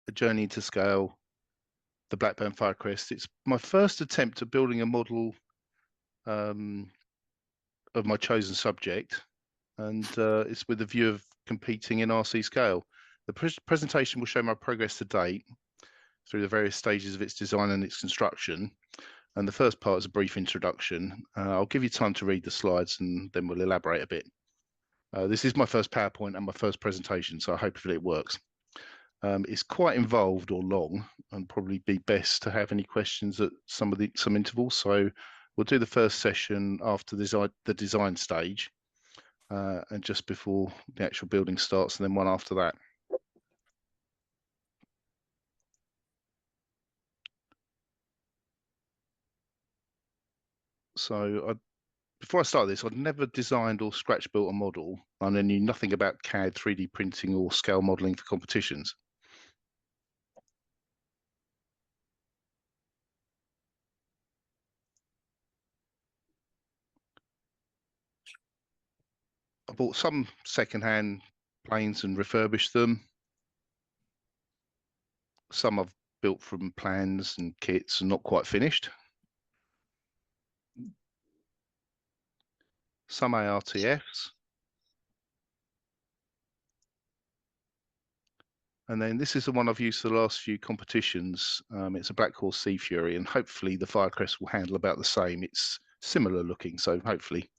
A Journey to Scale, the Blackburn Firecrest. It's my first attempt at building a model of my chosen subject, and it's with the view of competing in RC scale. The presentation will show my progress to date through the various stages of its design and its construction. And the first part is a brief introduction. I'll give you time to read the slides and then we'll elaborate a bit. This is my first PowerPoint and my first presentation, so hopefully it works. It's quite involved or long, and probably be best to have any questions at some intervals. So we'll do the first session after the design stage, and just before the actual building starts, and then one after that. So before I start this, I'd never designed or scratch built a model, and I knew nothing about CAD, 3D printing, or scale modeling for competitions. I bought some second-hand planes and refurbished them. Some I've built from plans and kits and not quite finished. Some ARTFs. And then this is the one I've used for the last few competitions. It's a Black Horse Sea Fury, and hopefully the Firecrest will handle about the same. It's similar looking, so hopefully.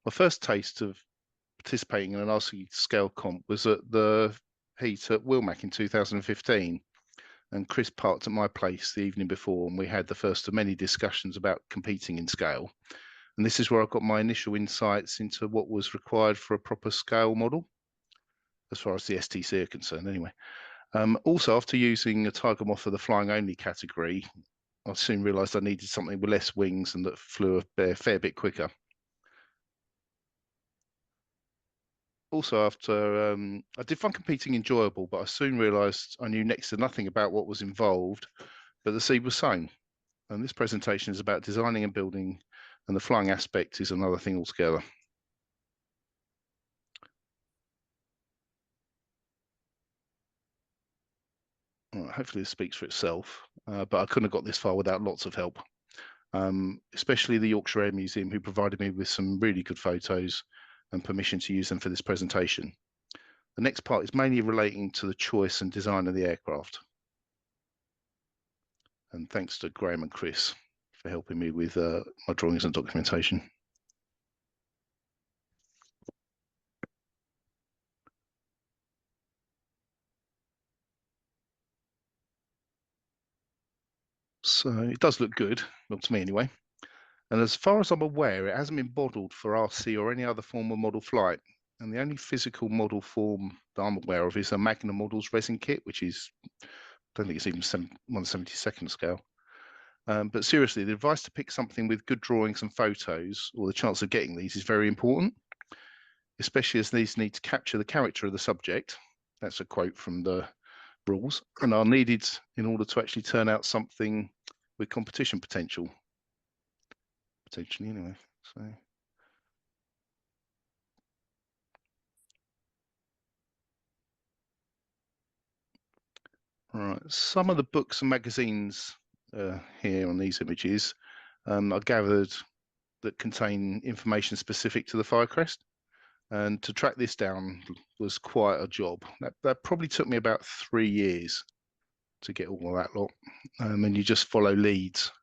My first taste of participating in an RC scale comp was at the heat at Wilmac in 2015. And Chris parked at my place the evening before, and we had the first of many discussions about competing in scale. And this is where I got my initial insights into what was required for a proper scale model, as far as the STC are concerned anyway. Also, after using a Tiger Moth for the flying only category, I soon realised I needed something with less wings and that flew a fair bit quicker. Also, after I did find competing enjoyable, but I soon realised I knew next to nothing about what was involved, but the seed was sown. And this presentation is about designing and building, and the flying aspect is another thing altogether. Well, hopefully this speaks for itself, but I couldn't have got this far without lots of help, especially the Yorkshire Air Museum, who provided me with some really good photos and permission to use them for this presentation. The next part is mainly relating to the choice and design of the aircraft. And thanks to Graham and Chris for helping me with my drawings and documentation. So it does look good, not to me anyway. And as far as I'm aware, it hasn't been modeled for RC or any other form of model flight. And the only physical model form that I'm aware of is a Magna Models resin kit, which is, I don't think it's even 1/72nd scale. But seriously, the advice to pick something with good drawings and photos, or the chance of getting these, is very important, especially as these need to capture the character of the subject. That's a quote from the rules, and are needed in order to actually turn out something with competition potential. Potentially, anyway. So. Right, some of the books and magazines here on these images I gathered that contain information specific to the Firecrest, and to track this down was quite a job. That probably took me about 3 years to get all of that lot, and you just follow leads.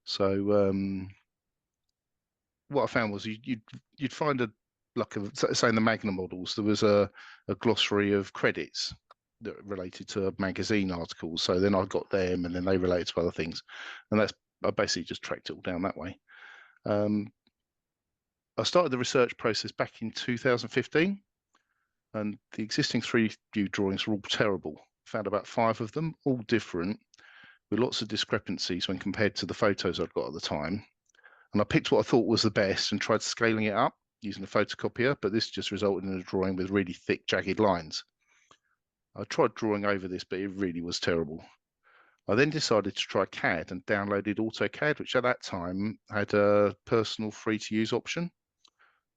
So what I found was you'd find say in the Magna models, there was a glossary of credits that related to magazine articles. So then I got them, and then they related to other things, and I basically just tracked it all down that way. I started the research process back in 2015, and the existing 3D drawings were all terrible. Found about 5 of them, all different, with lots of discrepancies when compared to the photos I'd got at the time. And I picked what I thought was the best and tried scaling it up using a photocopier, but this just resulted in a drawing with really thick, jagged lines. I tried drawing over this, but it really was terrible. I then decided to try CAD and downloaded AutoCAD, which at that time had a personal free-to-use option.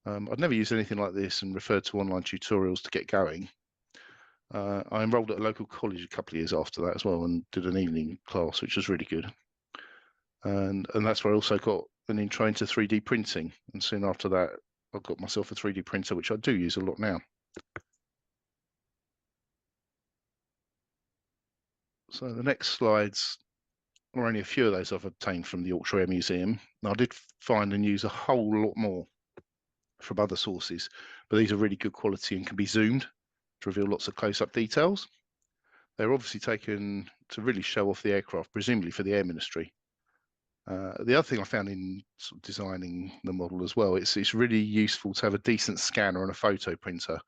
I'd never used anything like this and referred to online tutorials to get going. I enrolled at a local college a couple of years after that as well and did an evening class, which was really good. And that's where I also got an intro into 3D printing. And soon after that, I got myself a 3D printer, which I do use a lot now. So the next slides are only a few of those I've obtained from the Yorkshire Air Museum. Now, I did find and use a whole lot more from other sources, but these are really good quality and can be zoomed to reveal lots of close-up details. They're obviously taken to really show off the aircraft, presumably for the Air Ministry. The other thing I found in sort of designing the model as well, it's really useful to have a decent scanner and a photo printer,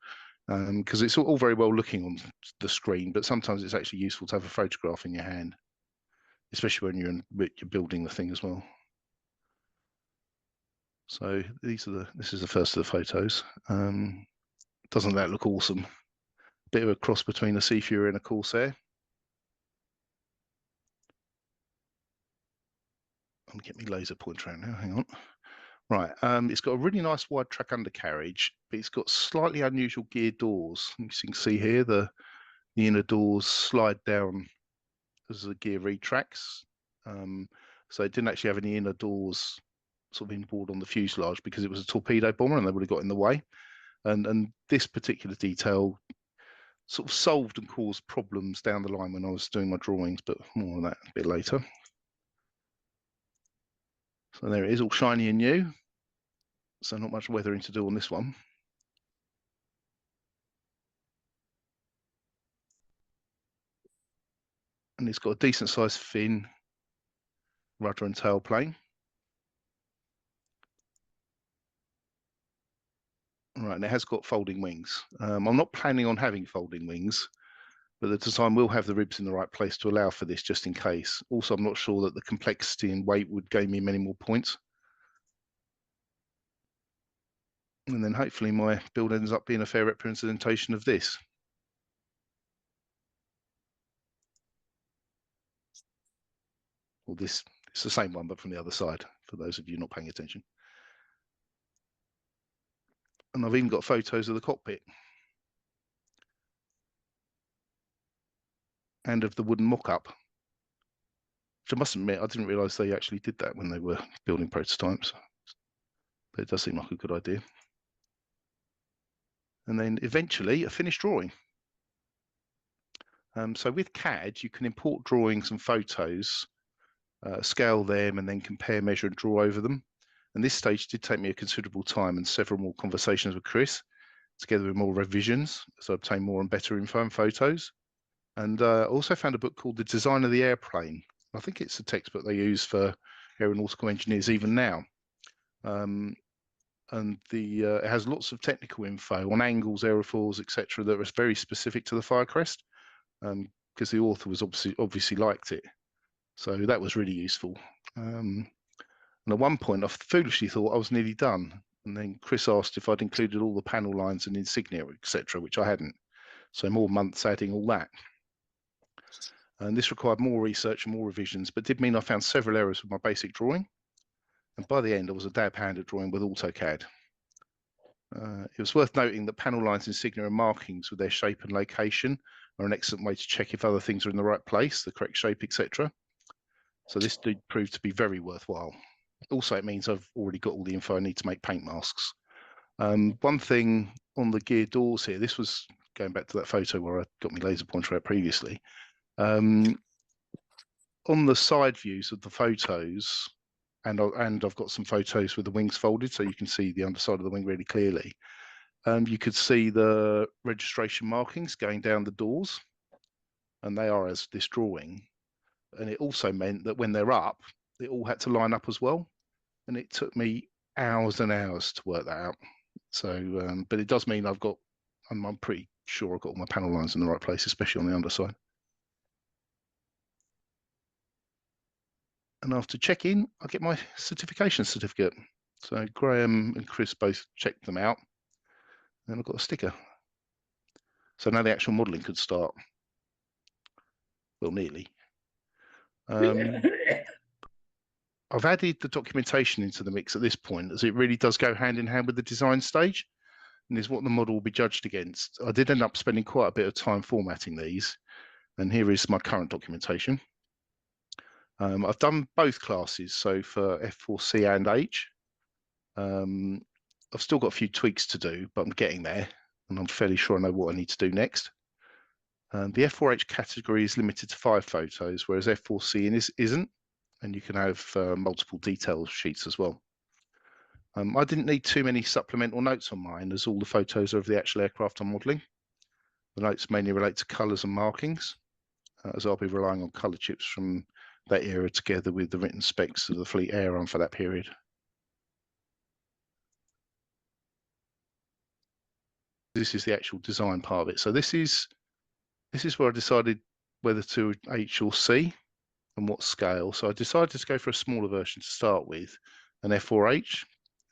because it's all very well looking on the screen, but sometimes it's actually useful to have a photograph in your hand, especially when you're building the thing as well. So this is the first of the photos. Doesn't that look awesome? Bit of a cross between a Sea Fury and a Corsair. Let me get my laser pointer out now, hang on. Right, it's got a really nice wide track undercarriage, but it's got slightly unusual gear doors. As you can see here, the inner doors slide down as the gear retracts. So it didn't actually have any inner doors sort of inboard on the fuselage because it was a torpedo bomber and they would have got in the way. And this particular detail sort of solved and caused problems down the line when I was doing my drawings, but more on that a bit later. So there it is, all shiny and new. So not much weathering to do on this one. And it's got a decent sized fin, rudder and tail plane. Right, and it has got folding wings. I'm not planning on having folding wings, but the design will have the ribs in the right place to allow for this just in case. Also, I'm not sure that the complexity and weight would gain me many more points. And then hopefully my build ends up being a fair representation of this. Well, it's the same one, but from the other side, for those of you not paying attention. And I've even got photos of the cockpit and of the wooden mock-up, which I must admit, I didn't realise they actually did that when they were building prototypes. But it does seem like a good idea. And then eventually a finished drawing. So with CAD, you can import drawings and photos, scale them, and then compare, measure, and draw over them. And this stage did take me a considerable time and several more conversations with Chris, together with more revisions as I obtained more and better info and photos. And I also found a book called The Design of the Airplane. I think it's a textbook they use for aeronautical engineers even now. And it has lots of technical info on angles, aerofoils, etc., that was very specific to the Firecrest, because the author was obviously liked it. So that was really useful. And at one point, I foolishly thought I was nearly done. And then Chris asked if I'd included all the panel lines and insignia, etc., which I hadn't. So more months adding all that. And this required more research and more revisions, but did mean I found several errors with my basic drawing. And by the end, I was a dab hand at drawing with AutoCAD. It was worth noting that panel lines, insignia, and markings with their shape and location are an excellent way to check if other things are in the right place, the correct shape, etc. So this did prove to be very worthwhile. Also, it means I've already got all the info I need to make paint masks. One thing on the gear doors here, this was going back to that photo where I got my laser pointer out previously. On the side views of the photos, and I've got some photos with the wings folded, so you can see the underside of the wing really clearly. You could see the registration markings going down the doors, and they are as this drawing. And it also meant that when they're up, they all had to line up as well. And it took me hours and hours to work that out. So, but it does mean I'm pretty sure I've got all my panel lines in the right place, especially on the underside. And after check-in, I get my certification certificate. So Graham and Chris both checked them out. And I've got a sticker. So now the actual modelling could start. Well, nearly. I've added the documentation into the mix at this point, as it really does go hand in hand with the design stage and is what the model will be judged against. I did end up spending quite a bit of time formatting these, and here is my current documentation. I've done both classes, so for F4C and H. I've still got a few tweaks to do, but I'm getting there, and I'm fairly sure I know what I need to do next. The F4H category is limited to 5 photos, whereas F4C isn't, and you can have multiple detail sheets as well. I didn't need too many supplemental notes on mine, as all the photos are of the actual aircraft I'm modelling. The notes mainly relate to colours and markings, as I'll be relying on colour chips from that era together with the written specs of the fleet air on for that period. This is the actual design part of it. So this is where I decided whether to H or C and what scale. So I decided to go for a smaller version to start with, an F4H,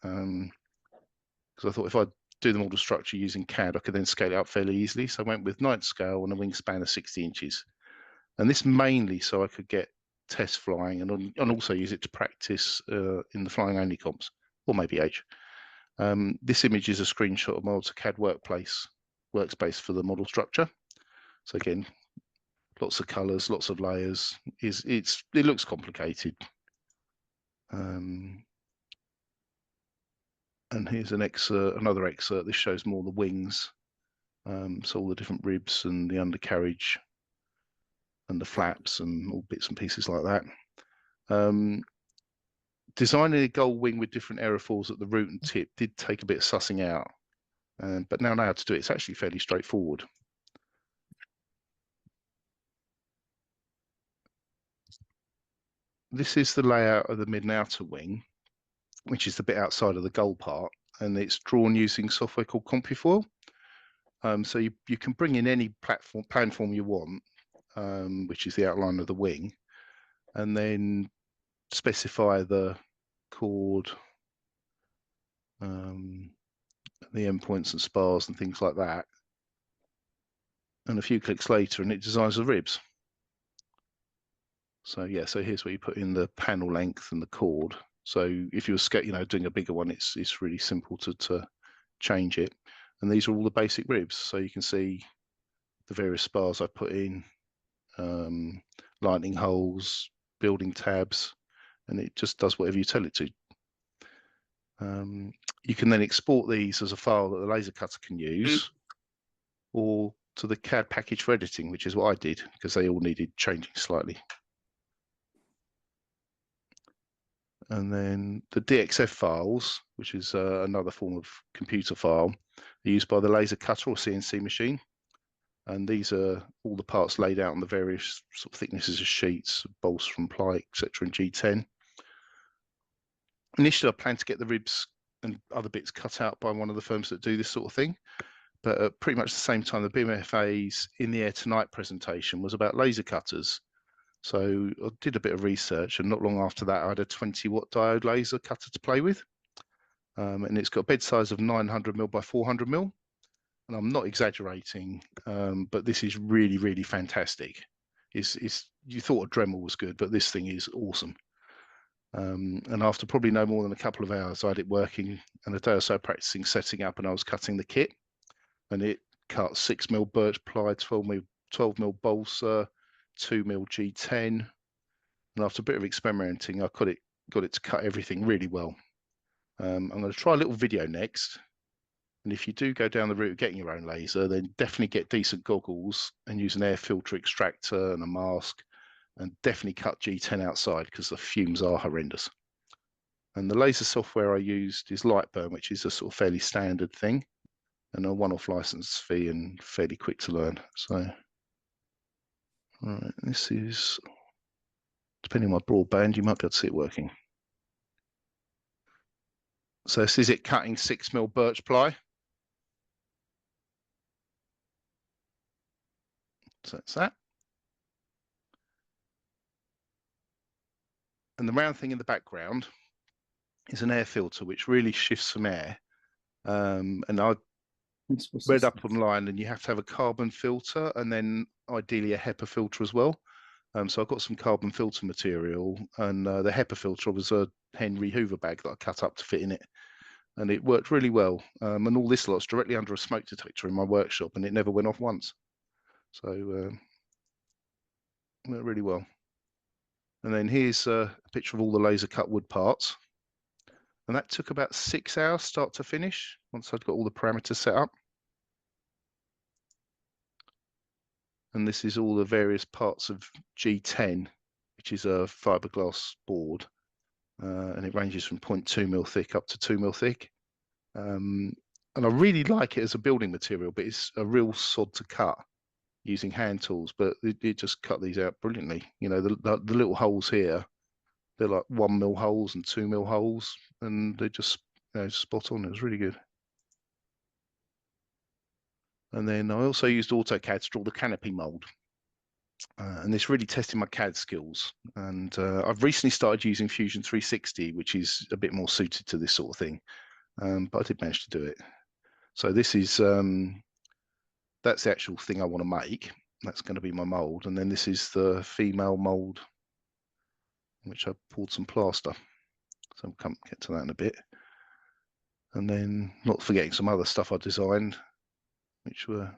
because I thought if I do the model structure using CAD, I could then scale it up fairly easily. So I went with 9th scale and a wingspan of 60 inches. And this mainly so I could get test flying and also use it to practice in the flying only comps, or maybe H. This image is a screenshot of my AutoCAD workspace for the model structure. So again, lots of colours, lots of layers. It looks complicated. And here's an another excerpt. This shows more the wings, so all the different ribs and the undercarriage and the flaps and all bits and pieces like that. Designing a gull wing with different aerofoils at the root and tip did take a bit of sussing out, but now I know how to do it. It's actually fairly straightforward. This is the layout of the mid and outer wing, which is the bit outside of the gull part, and it's drawn using software called CompuFoil. So you can bring in any planform you want, which is the outline of the wing, and then specify the chord, the endpoints and spars and things like that. And a few clicks later, and it designs the ribs. So yeah, so here's where you put in the panel length and the chord. So if you're doing a bigger one, it's really simple to change it. And these are all the basic ribs. So you can see the various spars I put in, lightning holes, building tabs, and it just does whatever you tell it to. You can then export these as a file that the laser cutter can use, or to the CAD package for editing, which is what I did, because they all needed changing slightly. And then the DXF files, which is another form of computer file, are used by the laser cutter or CNC machine. And these are all the parts laid out on the various sort of thicknesses of sheets, bolts from ply, etc., and G10. Initially, I planned to get the ribs and other bits cut out by one of the firms that do this sort of thing. But at pretty much the same time, the BMFA's In the Air Tonight presentation was about laser cutters. So I did a bit of research, and not long after that, I had a 20-watt diode laser cutter to play with. And it's got a bed size of 900mm by 400mm. And I'm not exaggerating, but this is really, really fantastic. You thought a Dremel was good, but this thing is awesome. And after probably no more than a couple of hours, I had it working, and a day or so practicing setting up, and I was cutting the kit, and it cut 6mm birch ply, 12mm balsa, 2mm G10, and after a bit of experimenting, I got it to cut everything really well. I'm going to try a little video next. And if you do go down the route of getting your own laser, then definitely get decent goggles and use an air filter extractor and a mask, and definitely cut G10 outside because the fumes are horrendous. And the laser software I used is Blackburn, which is a sort of fairly standard thing, and a one-off license fee and fairly quick to learn. So, all right, this is, depending on my broadband, you might be able to see it working. So this is it cutting 6mm birch ply. So that's that. And the round thing in the background is an air filter, which really shifts some air. And I read up online, and you have to have a carbon filter and then ideally a HEPA filter as well. So I've got some carbon filter material, and the HEPA filter was a Henry Hoover bag that I cut up to fit in it, and it worked really well. And all this lot's directly under a smoke detector in my workshop, and it never went off once. So went really well. And then here's a picture of all the laser cut wood parts, and that took about 6 hours start to finish once I'd got all the parameters set up. And this is all the various parts of G10, which is a fiberglass board, and it ranges from 0.2 mil thick up to 2 mil thick. And I really like it as a building material, but it's a real sod to cut using hand tools. But it just cut these out brilliantly. You know, the little holes here, they're like 1 mil holes and 2 mil holes, and they're just, you know, spot on. It was really good. And then I also used AutoCAD to draw the canopy mold. And this really tested my CAD skills. And I've recently started using Fusion 360, which is a bit more suited to this sort of thing. But I did manage to do it. So this is, that's the actual thing I want to make. That's going to be my mold. And then this is the female mold, which I poured some plaster. So I'll come get to that in a bit. And then not forgetting some other stuff I designed, which were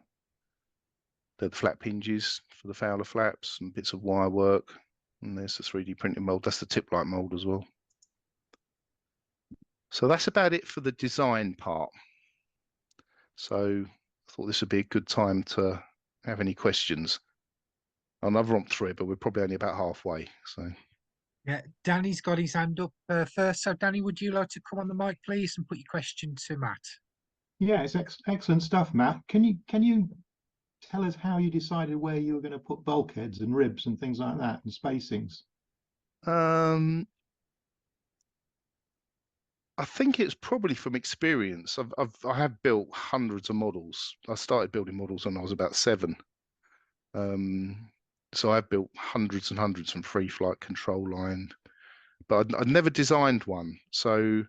the flap hinges for the Fowler flaps and bits of wire work. And there's the 3D printed mold. That's the tip light mold as well. So that's about it for the design part. So I thought this would be a good time to have any questions. I've romped through it, but we're probably only about halfway. So yeah, Danny's got his hand up first. So Danny, would you like to come on the mic, please, and put your question to Matt? Yeah, it's excellent stuff, Matt. Can you tell us how you decided where you were going to put bulkheads and ribs and things like that and spacings? I think it's probably from experience. I have built hundreds of models. I started building models when I was about 7. So I've built hundreds and hundreds from free flight control line, but I'd never designed one. So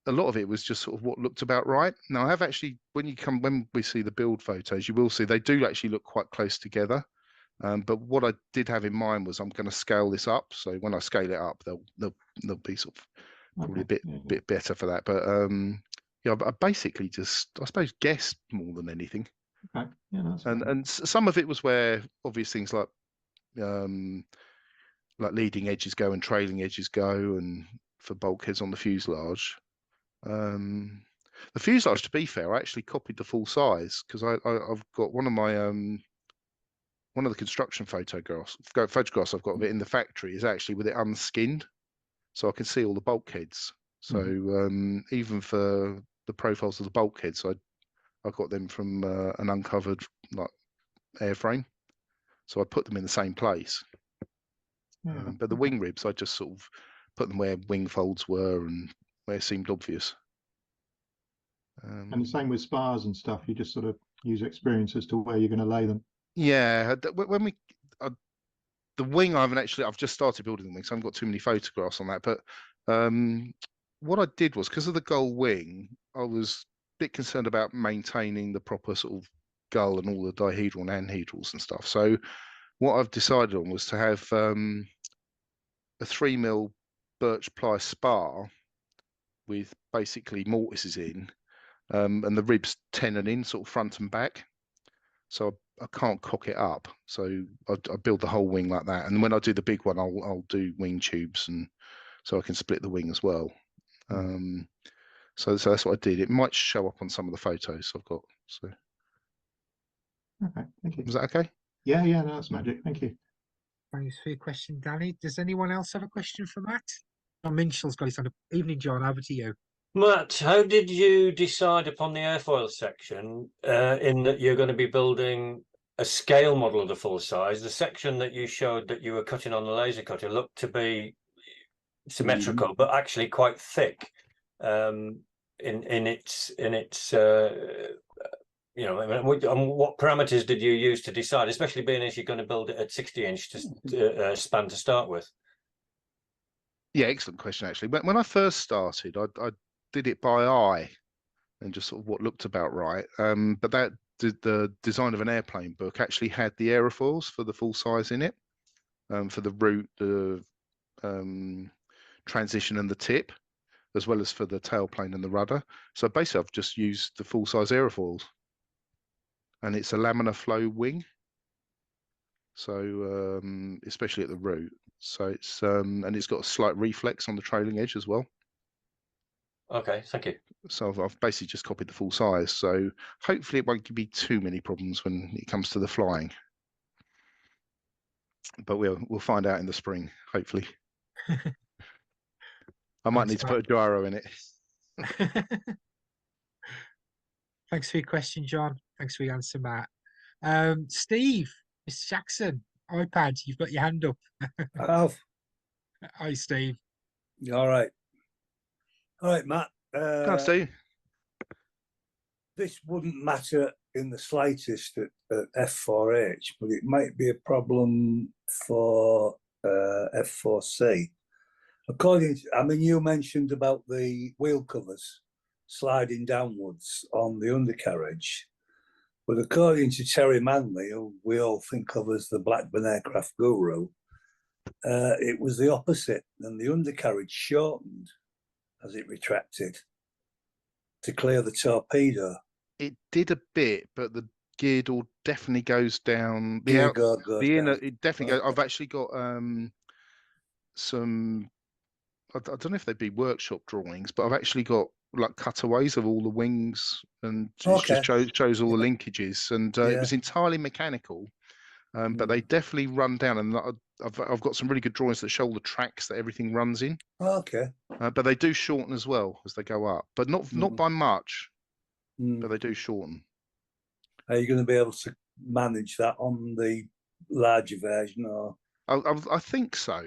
a lot of it was just sort of what looked about right. Now I have actually, when we see the build photos, you will see they do actually look quite close together. But what I did have in mind was I'm going to scale this up. So when I scale it up, they'll be sort of probably a bit better for that. But yeah, I basically just, I suppose, guessed more than anything. Okay. Yeah, that's and some of it was where obvious things like leading edges go and trailing edges go, and for bulkheads on the fuselage. The fuselage, to be fair, I actually copied the full size because I've got one of my one of the construction photographs I've got of it in the factory is actually with it unskinned, so I can see all the bulkheads. So even for the profiles of the bulkheads, I got them from an uncovered like airframe, so I put them in the same place. But the wing ribs, I just sort of put them where wing folds were and where it seemed obvious. And the same with spars and stuff. You just sort of use experience as to where you're going to lay them. Yeah, when the wing, I've just started building the wing, so I haven't got too many photographs on that. But what I did was, because of the gull wing, I was a bit concerned about maintaining the proper sort of gull and all the dihedral and anhedrals and stuff. So what I've decided on was to have a 3 mil birch ply spar with basically mortises in, and the ribs tenon in sort of front and back. So I can't cock it up. So I build the whole wing like that. And when I do the big one, I'll do wing tubes, and so I can split the wing as well. So that's what I did. It might show up on some of the photos I've got. So okay, thank you. Was that okay? Yeah, no, that's magic. Thank you. Thanks for your question, Danny. Does anyone else have a question for Matt? John Minshall's got his hand up. Evening, John. Over to you. Matt, how did you decide upon the airfoil section in that you're going to be building a scale model of the full size? The section that you showed that you were cutting on the laser cutter looked to be symmetrical, but actually quite thick in its you know, what parameters did you use to decide, especially being as you're going to build it at 60-inch span to start with? Yeah, excellent question, actually. When I first started, I did it by eye and just sort of what looked about right. But the design of an airplane book actually had the aerofoils for the full size in it. for the root, the transition and the tip, as well as for the tailplane and the rudder. So basically I've just used the full-size aerofoils, and it's a laminar flow wing. So especially at the root. So it's and it's got a slight reflex on the trailing edge as well. Okay, thank you. So I've basically just copied the full size. So hopefully it won't give me too many problems when it comes to the flying. But we'll find out in the spring, hopefully. I might need to put a gyro in it. Thanks for your question, John. Thanks for your answer, Matt. Steve, Mr. Jackson, iPad, you've got your hand up. I have. Hi, Steve. All right. All right, Matt. Hi, Steve. This wouldn't matter in the slightest at F4H, but it might be a problem for F4C. According to, I mean, you mentioned about the wheel covers sliding downwards on the undercarriage, but according to Terry Manley, who we all think of as the Blackburn aircraft guru, it was the opposite, and the undercarriage shortened as it retracted to clear the torpedo. It did a bit, but the gear door definitely goes down. The Gear out, guard goes the inner, down. it definitely goes. Okay. I've actually got some. I don't know if they'd be workshop drawings, but I've actually got like cutaways of all the wings, and it Okay. just shows all the linkages, and it Yeah. was entirely mechanical. But they definitely run down, and I've got some really good drawings that show all the tracks that everything runs in. Okay. But they do shorten as well as they go up, but not by much. But they do shorten. Are you going to be able to manage that on the larger version, or? I think so.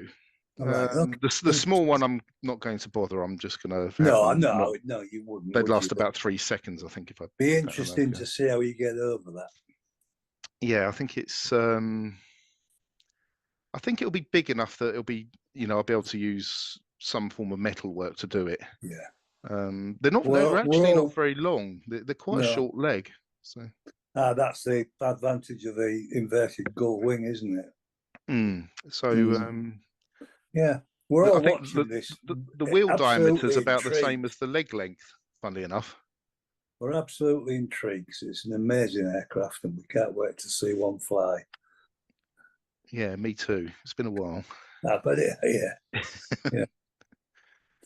Right, okay. The small one, I'm not going to bother. I'm just going to. No, you wouldn't. They'd would last you? about 3 seconds, I think. If I Be interesting to see how you get over that. Yeah, I think it's. I think it'll be big enough that it'll be. I'll be able to use some form of metal work to do it. Yeah. They're not. Well, they're actually not very long. They're quite a No. short leg. So. That's the advantage of the inverted gull wing, isn't it? Yeah, we're all I think watching this. the wheel diameter is Absolutely about the same intrigued. as the leg length, funnily enough. We're absolutely intrigued. It's an amazing aircraft, and we can't wait to see one fly. Yeah, me too. It's been a while. But yeah. Yeah.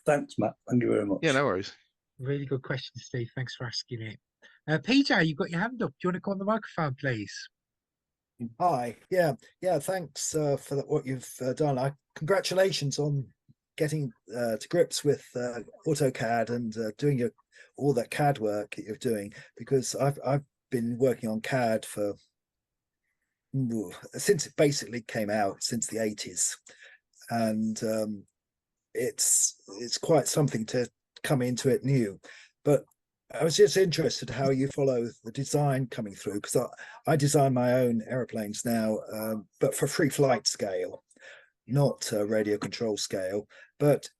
Thanks, Matt. Thank you very much. Yeah, no worries. Really good question, Steve. Thanks for asking it. PJ, you've got your hand up. Do you want to come on the microphone, please? Hi. Yeah. Thanks for what you've done. Congratulations on getting to grips with AutoCAD and doing all that CAD work that you're doing, because I've been working on CAD since it basically came out, since the 80s, and it's quite something to come into it new. But I was just interested how you follow the design coming through, because I design my own aeroplanes now, but for free flight scale, not radio control scale. But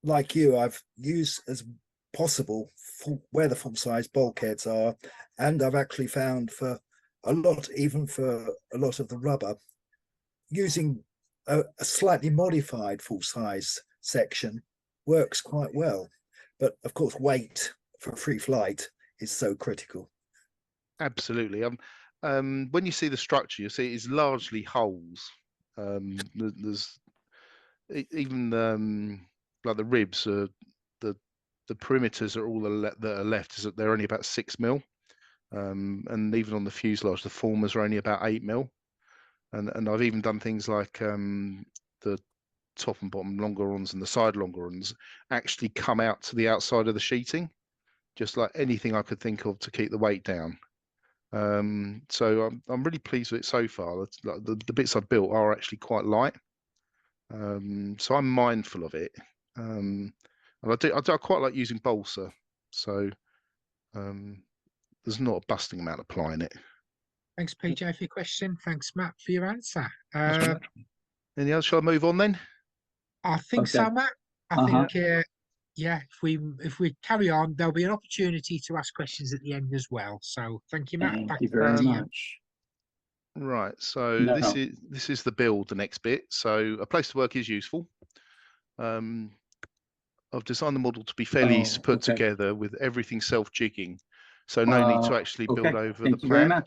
like you, I've used as possible where the full size bulkheads are, and I've actually found even for a lot of the rubber, using a slightly modified full size section works quite well. But of course, weight for free flight is so critical. Absolutely. When you see the structure, you see it's largely holes. There's even like the ribs, the perimeters are all that are left is that they're only about 6 mil, and even on the fuselage, the formers are only about 8 mil. And I've even done things like the top and bottom longerons and the side longerons actually come out to the outside of the sheeting, just like anything I could think of to keep the weight down. So I'm really pleased with it so far. The bits I've built are actually quite light, so I'm mindful of it. And I quite like using balsa, so there's not a busting amount applying it. Thanks, PJ, for your question. Thanks, Matt, for your answer. Any else? Shall I move on then? I think so, Matt. I think, yeah, if we carry on, there'll be an opportunity to ask questions at the end as well. So thank you, Matt. Thank you very much. Right, so No. this is the build, the next bit. So a place to work is useful. I've designed the model to be fairly easy to put Okay. together with everything self-jigging. So no need to actually build Okay. over Thank the you very plan.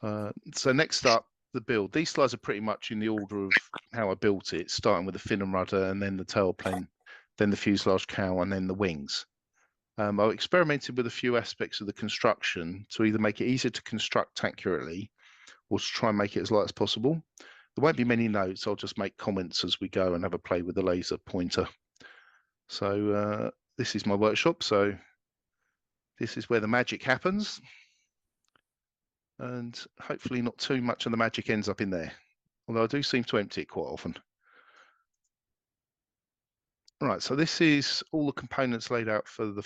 much. So next up, the build. These slides are pretty much in the order of how I built it, starting with the fin and rudder, and then the tailplane, then the fuselage cowl, and then the wings. I experimented with a few aspects of the construction to either make it easier to construct accurately or to try and make it as light as possible. There won't be many notes. I'll just make comments as we go and have a play with the laser pointer. So this is my workshop. So this is where the magic happens. And hopefully not too much of the magic ends up in there. Although I do seem to empty it quite often. Right, so this is all the components laid out for the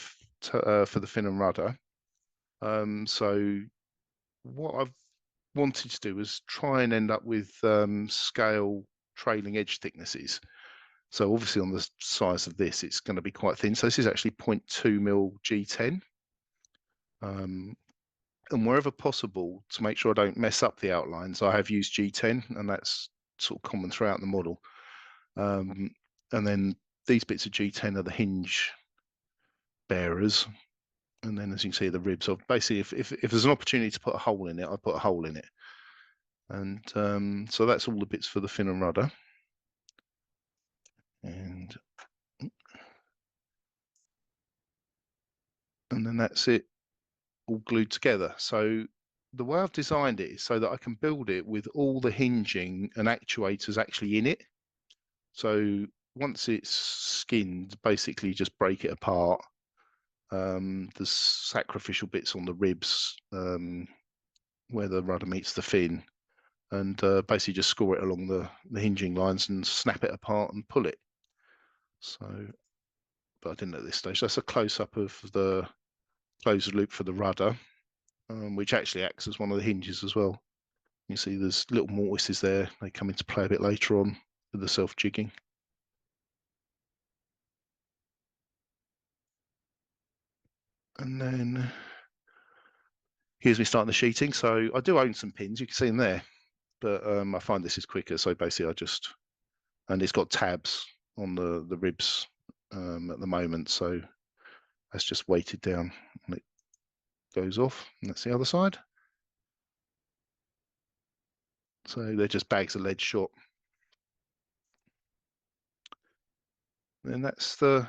fin and rudder. So what I've wanted to do was try and end up with scale trailing edge thicknesses. So obviously on the size of this, it's going to be quite thin. So this is actually 0.2 mil G10. And wherever possible, to make sure I don't mess up the outlines, I have used G10, and that's sort of common throughout the model. And then these bits of G10 are the hinge bearers. And then as you can see, the ribs are basically, if there's an opportunity to put a hole in it, I put a hole in it. And so that's all the bits for the fin and rudder. And then that's it all glued together. So the way I've designed it is so that I can build it with all the hinging and actuators actually in it. So once it's skinned, basically just break it apart. There's sacrificial bits on the ribs where the rudder meets the fin, and basically just score it along the hinging lines and snap it apart and pull it. So, but I didn't at this stage. That's a close-up of the closed loop for the rudder, which actually acts as one of the hinges as well. You see there's little mortises there. They come into play a bit later on with the self-jigging. And then here's me starting the sheeting. So I do own some pins, you can see them there, but I find this is quicker. So basically and it's got tabs on the ribs at the moment. So that's just weighted down and it goes off. And that's the other side. So they're just bags of lead shot. And that's the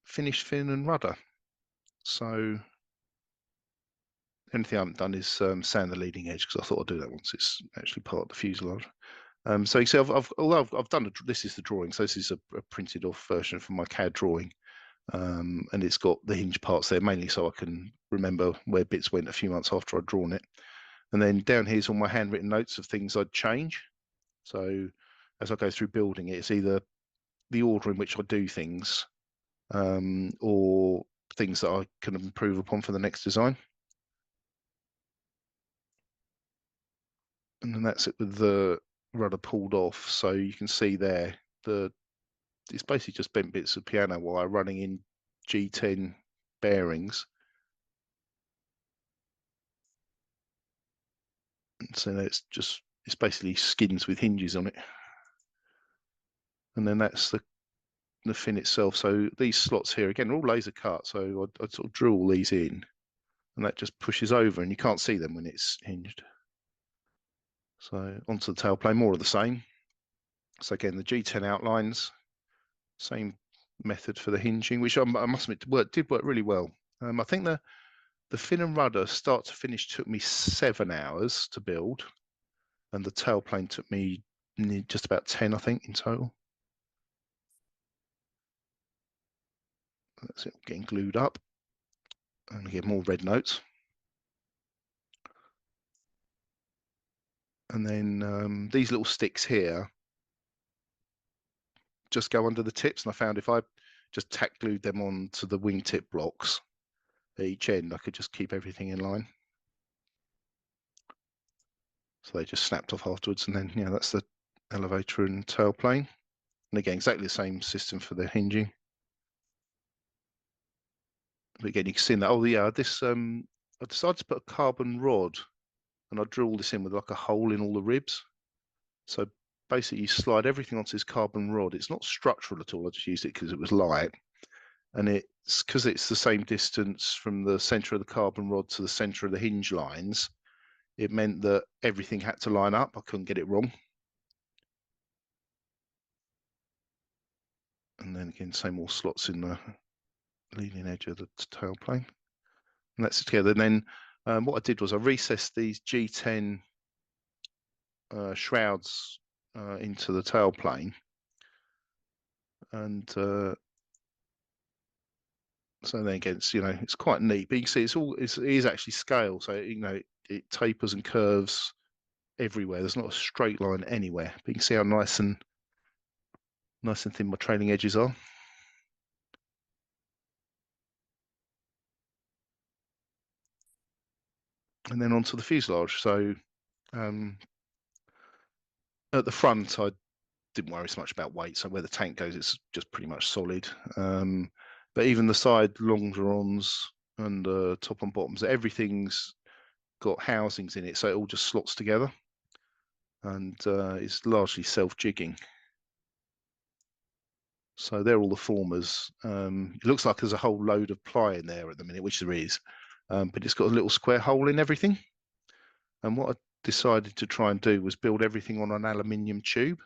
finished fin and rudder. So anything I haven't done is sand the leading edge because I thought I'd do that once it's actually part of the fuselage. So you see, although I've done this is the drawing, so this is a printed off version from my CAD drawing, and it's got the hinge parts there mainly so I can remember where bits went a few months after I'd drawn it. And then down here's all my handwritten notes of things I'd change. So as I go through building it, it's either the order in which I do things, or things that I can improve upon for the next design. And then that's it with the rudder pulled off. So you can see there, it's basically just bent bits of piano wire running in G10 bearings. And so it's basically skins with hinges on it. And then that's the fin itself. So these slots here, again, are all laser cut. So I sort of drill all these in and that just pushes over and you can't see them when it's hinged. So onto the tailplane, more of the same. So again, the G10 outlines, same method for the hinging, which I must admit did work really well. I think the fin and rudder start to finish took me 7 hours to build, and the tailplane took me just about 10, I think, in total. That's it, getting glued up, and get more red notes. And then these little sticks here just go under the tips, and I found if I just tack glued them onto the wingtip blocks at each end, I could just keep everything in line. So they just snapped off afterwards, and then that's the elevator and tailplane. And again, exactly the same system for the hinging. But again, you can see that. Oh yeah, this I decided to put a carbon rod and I drill this in with like a hole in all the ribs. So basically you slide everything onto this carbon rod. It's not structural at all. I just used it because it was light. And it's because it's the same distance from the center of the carbon rod to the center of the hinge lines, it meant that everything had to line up. I couldn't get it wrong. And then again, same more slots in the leading edge of the tail plane. And that's it together. And then what I did was I recessed these G10 shrouds into the tail plane. And so then again, it's, it's quite neat, but you can see it is actually scale. So, it tapers and curves everywhere. There's not a straight line anywhere, but you can see how nice and thin my trailing edges are. And then onto the fuselage. So at the front, I didn't worry so much about weight. So where the tank goes, it's just pretty much solid. But even the side longerons and the top and bottoms, everything's got housings in it, so it all just slots together, and it's largely self-jigging. So they're all the formers. It looks like there's a whole load of ply in there at the minute, which there is, but it's got a little square hole in everything. And what I decided to try and do was build everything on an aluminium tube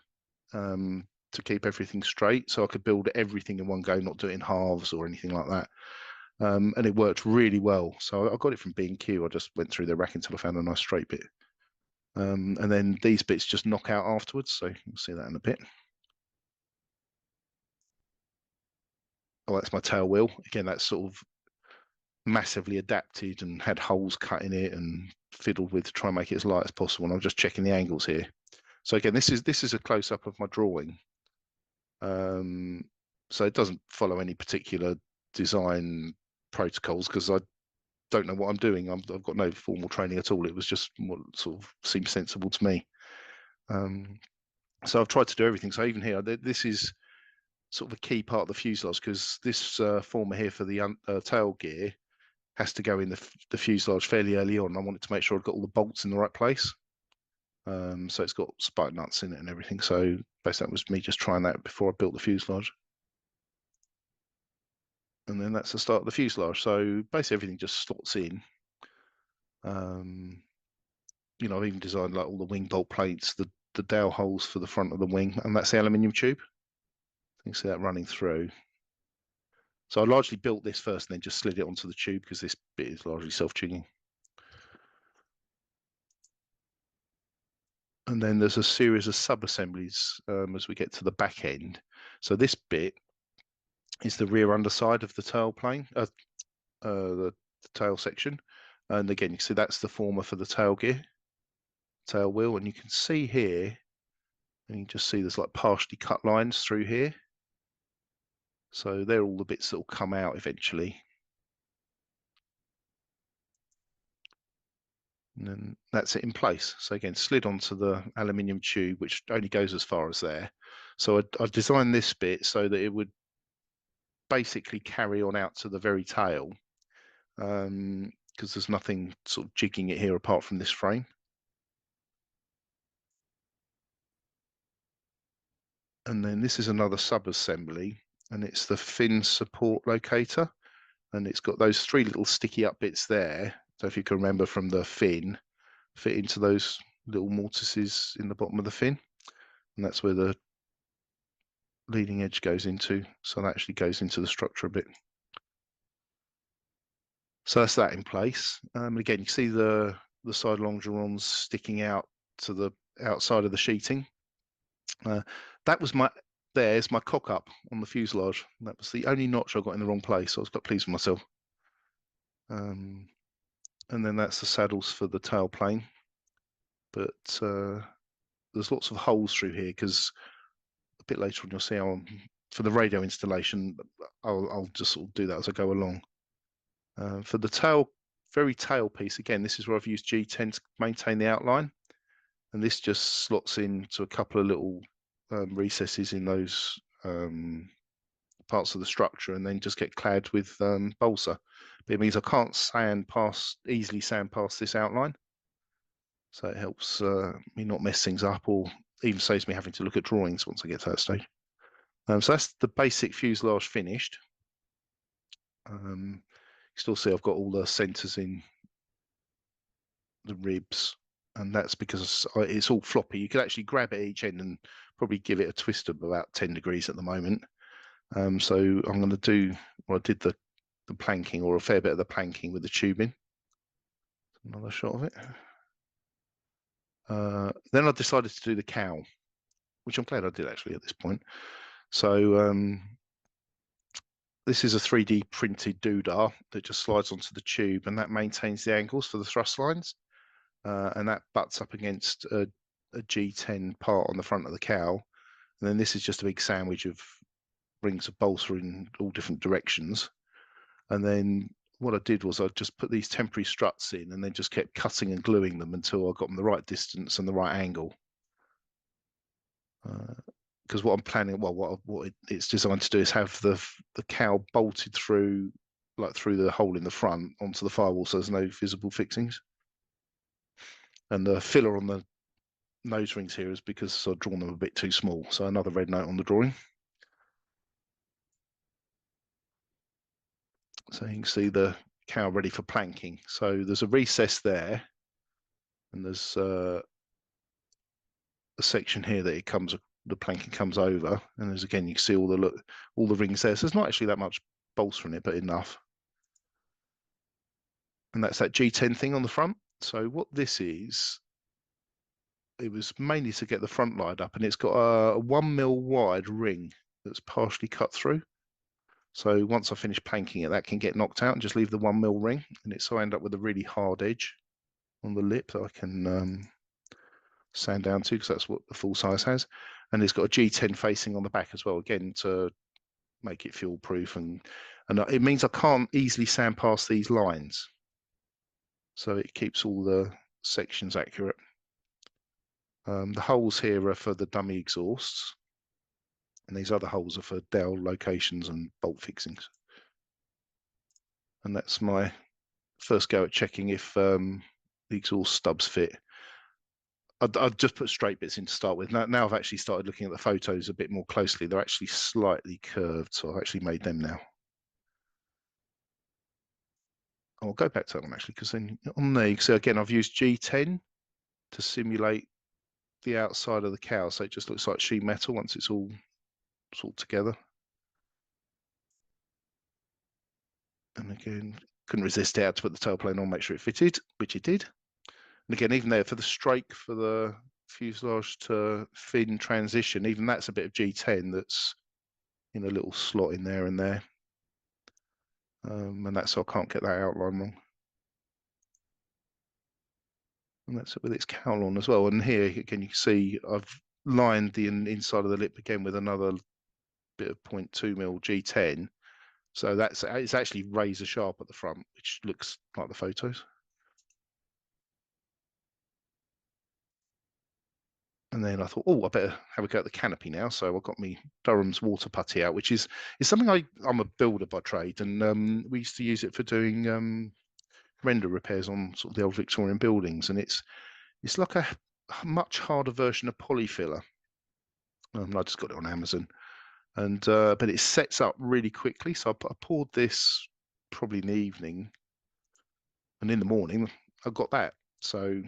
to keep everything straight, so I could build everything in one go, not do it in halves or anything like that. And it worked really well. So I got it from B&Q. I just went through their rack until I found a nice straight bit. And then these bits just knock out afterwards. So you'll see that in a bit. Oh, that's my tail wheel. Again, that's sort of massively adapted and had holes cut in it and fiddled with to try and make it as light as possible. And I'm just checking the angles here. So again, this is a close-up of my drawing. So it doesn't follow any particular design protocols because I don't know what I'm doing. I've got no formal training at all. It was just what sort of seemed sensible to me. So I've tried to do everything. So even here, this is sort of a key part of the fuselage because this former here for the tail gear has to go in the fuselage fairly early on. I wanted to make sure I've got all the bolts in the right place. So it's got spike nuts in it and everything. So basically that was me just trying that before I built the fuselage. And then that's the start of the fuselage. So basically everything just slots in. I've even designed like all the wing bolt plates, the dowel holes for the front of the wing, and that's the aluminium tube. You can see that running through. So I largely built this first and then just slid it onto the tube because this bit is largely self-jigging. And then there's a series of sub-assemblies as we get to the back end. So this bit is the rear underside of the tail plane, the tail section. And again, you can see that's the former for the tail gear, tail wheel. And you can see here, and you can just see there's like partially cut lines through here. So they're all the bits that will come out eventually. And then that's it in place. So again, slid onto the aluminium tube, which only goes as far as there. So I designed this bit so that it would basically carry on out to the very tail, because there's nothing sort of jigging it here apart from this frame. And then this is another sub-assembly, and it's the fin support locator. And it's got those three little sticky up bits there. So if you can remember from the fin, fit into those little mortises in the bottom of the fin. And that's where the leading edge goes into. So that actually goes into the structure a bit. So that's that in place. Again, you can see the side longerons sticking out to the outside of the sheeting. That was there's my cock up on the fuselage. That was the only notch I got in the wrong place. So I was quite pleased with myself. And then that's the saddles for the tail plane. But there's lots of holes through here because a bit later on you'll see how for the radio installation, I'll just sort of do that as I go along. For the very tail piece, again, this is where I've used G10 to maintain the outline. And this just slots into a couple of little recesses in those parts of the structure and then just get clad with balsa. But it means I can't easily sand past this outline. So it helps me not mess things up, or even saves me having to look at drawings once I get to that stage. So that's the basic fuselage finished. You still see I've got all the centers in the ribs, and that's because it's all floppy. You could actually grab it at each end and probably give it a twist of about 10 degrees at the moment. So I'm going to do, well, I did the planking, or a fair bit of the planking with the tubing. Another shot of it. Then I decided to do the cowl, which I'm glad I did actually at this point. So this is a 3D printed doodah that just slides onto the tube, and that maintains the angles for the thrust lines. And that butts up against a G10 part on the front of the cowl. And then this is just a big sandwich of rings of balsa in all different directions. And then what I did was I just put these temporary struts in, and then just kept cutting and gluing them until I got them the right distance and the right angle. Because what I'm planning, well, what it's designed to do is have the cowl bolted through, like through the hole in the front onto the firewall, so there's no visible fixings. And the filler on the nose rings here is because I've drawn them a bit too small. So another red note on the drawing. So you can see the cowl ready for planking. So there's a recess there, and there's a section here that the planking comes over, and there's, again, you can see all the rings there. So there's not actually that much balsa in it, but enough. And that's that G10 thing on the front. So what this is, it was mainly to get the front light up, and it's got a 1 mil wide ring that's partially cut through. So once I finish planking it, that can get knocked out and just leave the 1 mil ring, and so I end up with a really hard edge on the lip that I can sand down to, because that's what the full size has. And it's got a G10 facing on the back as well, again, to make it fuel proof, and it means I can't easily sand past these lines. So it keeps all the sections accurate. The holes here are for the dummy exhausts, and these other holes are for dowel locations and bolt fixings. And that's my first go at checking if the exhaust stubs fit. I'd just put straight bits in to start with. Now I've actually started looking at the photos a bit more closely. They're actually slightly curved, so I've actually made them now. I'll go back to that one actually, because then on there, so again, I've used G10 to simulate the outside of the cowl, so it just looks like sheet metal once it's all together. And again, couldn't resist it. I had to put the tailplane on, make sure it fitted, which it did. And again, even there for the strike for the fuselage to fin transition, even that's a bit of G10 that's in a little slot in there and there. And that's so I can't get that outline wrong. And that's it with its cowl on as well. And here again, you can see I've lined the inside of the lip again with another bit of 0.2 mil G10. So it's actually razor sharp at the front, which looks like the photos. And then I thought, oh, I better have a go at the canopy now. So I got me Durham's water putty out, which is something I'm a builder by trade, and we used to use it for doing render repairs on sort of the old Victorian buildings, and it's like a much harder version of polyfiller. I just got it on Amazon, and but it sets up really quickly. So I poured this probably in the evening, and in the morning I got that. So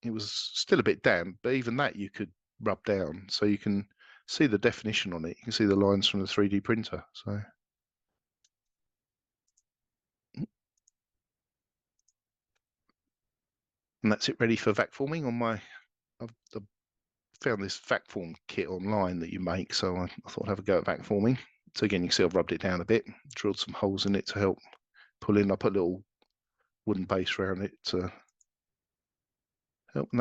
it was still a bit damp, but even that you could rub down, so you can see the definition on it. You can see the lines from the 3D printer. So and that's it, ready for vac forming on my. I've found this vac form kit online that you make, so I thought I'd have a go at vac forming. So again, you can see I've rubbed it down a bit, drilled some holes in it to help pull in. I put a little wooden base around it to help. And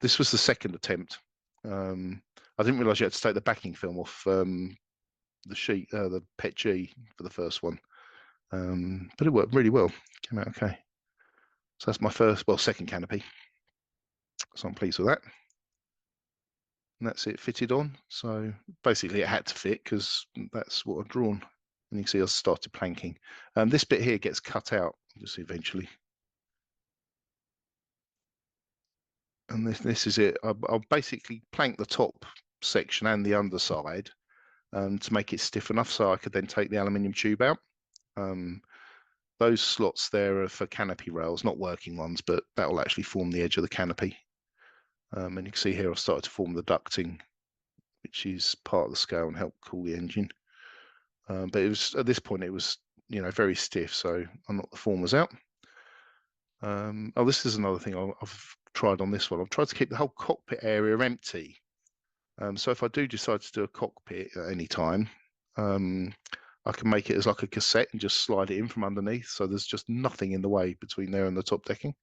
this was the second attempt. I didn't realise you had to take the backing film off the sheet, the PET G for the first one, but it worked really well. Came out okay. So that's my second canopy. So I'm pleased with that. And that's it fitted on. So basically it had to fit because that's what I've drawn. And you can see I started planking. This bit here gets cut out just eventually. And this is it. I'll basically plank the top section and the underside to make it stiff enough so I could then take the aluminium tube out. Those slots there are for canopy rails, not working ones, but that will actually form the edge of the canopy. And you can see here I've started to form the ducting, which is part of the scale and help cool the engine. But it was at this point it was very stiff, so I knocked the formers out. Oh, this is another thing I've tried on this one. I've tried to keep the whole cockpit area empty. So if I do decide to do a cockpit at any time, I can make it as like a cassette and just slide it in from underneath. So there's just nothing in the way between there and the top decking.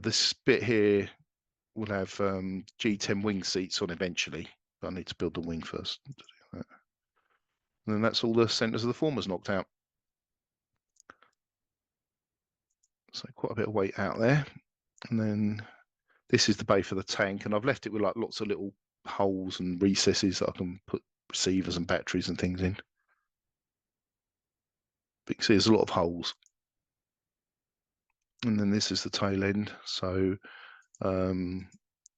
This bit here will have G10 wing seats on eventually, but I need to build the wing first to do that. And then that's all the centers of the formers knocked out. So quite a bit of weight out there. And then this is the bay for the tank, and I've left it with like lots of little holes and recesses that I can put receivers and batteries and things in. But you can see there's a lot of holes. And then this is the tail end. So again,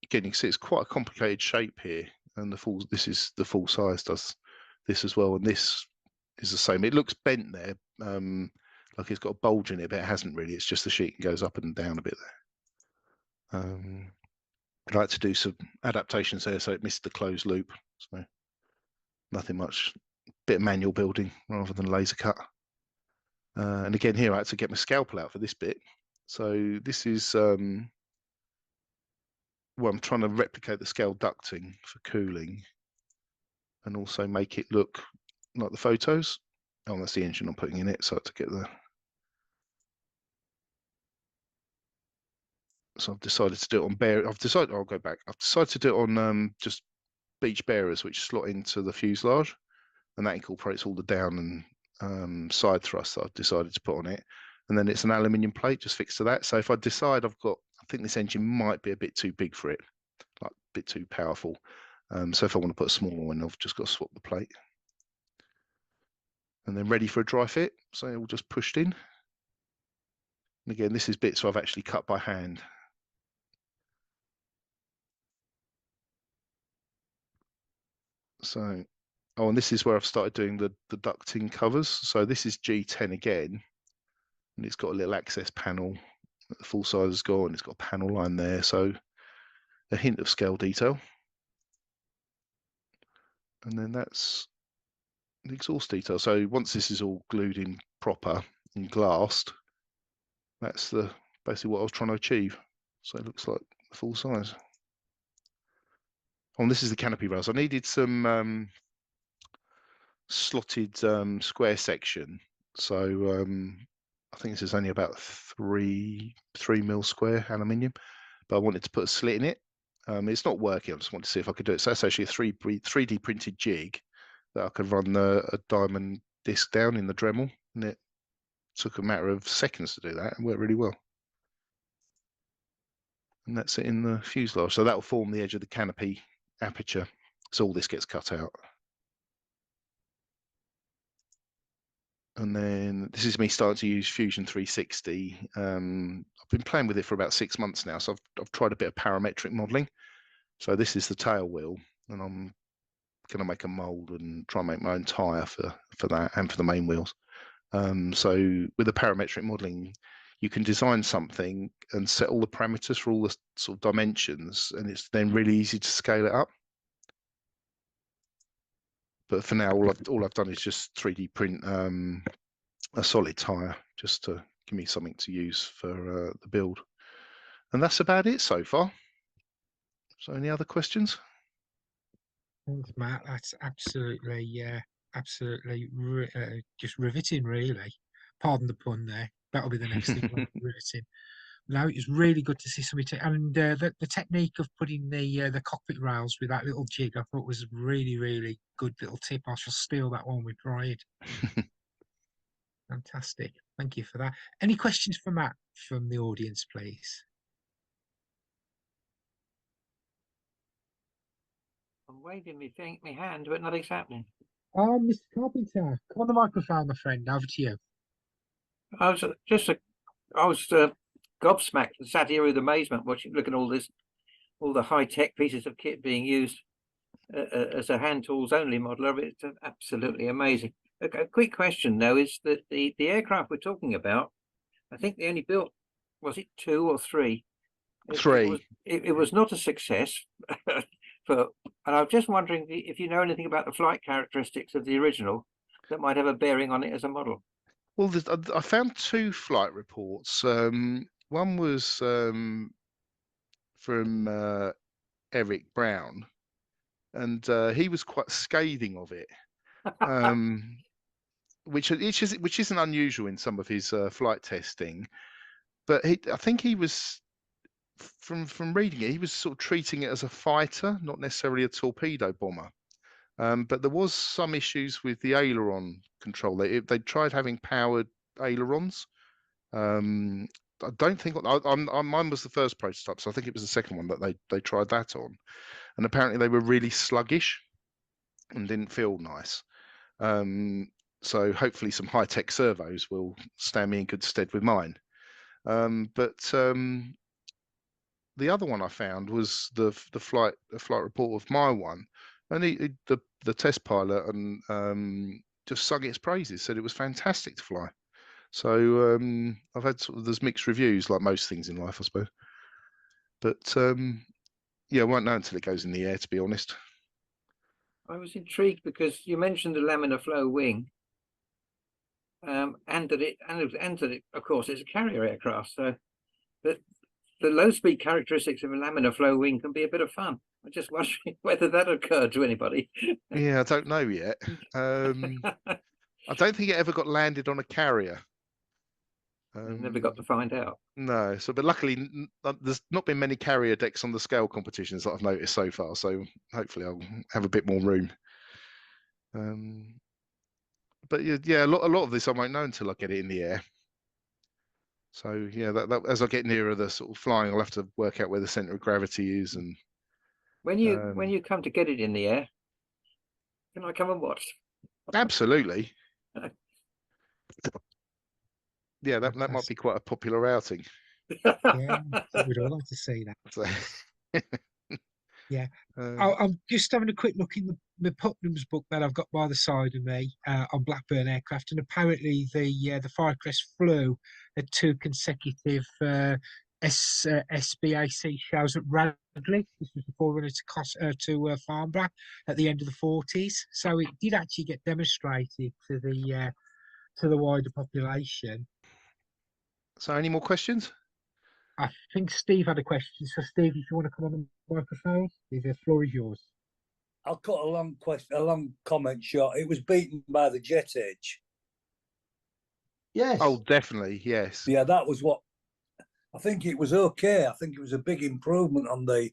you can see it's quite a complicated shape here, and this is the full size does this as well, and this is the same. It looks bent there, like it's got a bulge in it, but it hasn't really. It's just the sheet goes up and down a bit there. I'd like to do some adaptations there so it missed the closed loop. So nothing much, bit of manual building rather than laser cut. And again here I had to get my scalpel out for this bit. So this is well, I'm trying to replicate the scale ducting for cooling and also make it look like the photos. Oh, that's the engine I'm putting in it, so I had to get the. So I've decided to do it on I'll go back. I've decided to do it on just beach bearers, which slot into the fuselage, and that incorporates all the down and side thrust that I've decided to put on it. And then it's an aluminium plate just fixed to that. So if I decide I think this engine might be a bit too big for it, like a bit too powerful. So if I want to put a smaller one, I've just got to swap the plate. And then ready for a dry fit. So all just pushed in. And again, this is bits I've actually cut by hand. So, oh, and this is where I've started doing the ducting covers. So this is G10 again, and it's got a little access panel that the full size has got, and it's got a panel line there. So a hint of scale detail. And then that's the exhaust detail. So once this is all glued in proper and glassed, that's basically what I was trying to achieve. So it looks like the full size. Oh, and this is the canopy rails. I needed some slotted square section. So I think this is only about 3 mil square aluminium, but I wanted to put a slit in it. It's not working. I just want to see if I could do it. So that's actually a 3D printed jig that I could run a diamond disc down in the Dremel, and it took a matter of seconds to do that and worked really well. And that's it in the fuselage. So that will form the edge of the canopy aperture. So all this gets cut out. And then this is me starting to use Fusion 360. I've been playing with it for about 6 months now. So I've tried a bit of parametric modeling. So this is the tail wheel, and I'm going to make a mold and try and make my own tire for that and for the main wheels. So with the parametric modeling, you can design something and set all the parameters for all the sort of dimensions, and it's then really easy to scale it up. But for now, all I've done is just 3D print a solid tire just to give me something to use for the build. And that's about it so far. So any other questions? Thanks, Matt. That's absolutely just riveting, really. Pardon the pun there. That'll be the next thing. Riveting. No, it was really good to see somebody. And the technique of putting the cockpit rails with that little jig, I thought was really, really good little tip. I shall steal that one with pride. Fantastic. Thank you for that. Any questions for Matt from the audience, please? I'm waving my hand, but nothing's happening. Oh, Mr. Carpenter, come on the microphone, my friend. Over to you. I was just a I was gobsmacked and sat here with amazement watching, looking at all the high-tech pieces of kit being used as a hand tools only model of it. It's absolutely amazing. A quick question though is that the aircraft we're talking about, I think they only built, was it 2 or 3? 3. It was not a success. And I'm just wondering if you know anything about the flight characteristics of the original that might have a bearing on it as a model. Well, I found 2 flight reports. One was from Eric Brown, and he was quite scathing of it, which isn't unusual in some of his flight testing. But I think he was, from reading it, he was sort of treating it as a fighter, not necessarily a torpedo bomber. But there was some issues with the aileron control. They tried having powered ailerons. I don't think mine was the first prototype, so I think it was the second one that they tried that on, and apparently they were really sluggish and didn't feel nice. So hopefully some high-tech servos will stand me in good stead with mine. But the other one I found was the flight report of my one, and the test pilot and just sung its praises, said it was fantastic to fly. So I've had there's mixed reviews, like most things in life, I suppose. But yeah, I won't know until it goes in the air, to be honest. I was intrigued because you mentioned the laminar flow wing, and that it, of course, it's a carrier aircraft. So the low speed characteristics of a laminar flow wing can be a bit of fun. I'm just wondering whether that occurred to anybody. Yeah, I don't know yet. I don't think it ever got landed on a carrier. Never got to find out. No, but luckily there's not been many carrier decks on the scale competitions that I've noticed so far. So hopefully I'll have a bit more room. But yeah, a lot of this I won't know until I get it in the air. So yeah, that as I get nearer the sort of flying, I'll have to work out where the center of gravity is. And when you come to get it in the air, can I come and watch? Absolutely. Yeah, that might be quite a popular outing. Yeah, we'd all like to see that. So, yeah, I'm just having a quick look in the Putnam's book that I've got by the side of me on Blackburn aircraft, and apparently the Firecrest flew at 2 consecutive SBAC shows at Radley. This was before running to Farnborough at the end of the 40s. So it did actually get demonstrated to the wider population. So any more questions? I think Steve had a question. So Steve, if you want to come on the microphone, the floor is yours. I'll cut a long comment short. It was beaten by the Jet Edge. Yes. Oh, definitely, yes. Yeah, that was what I think. It was okay. I think it was a big improvement on the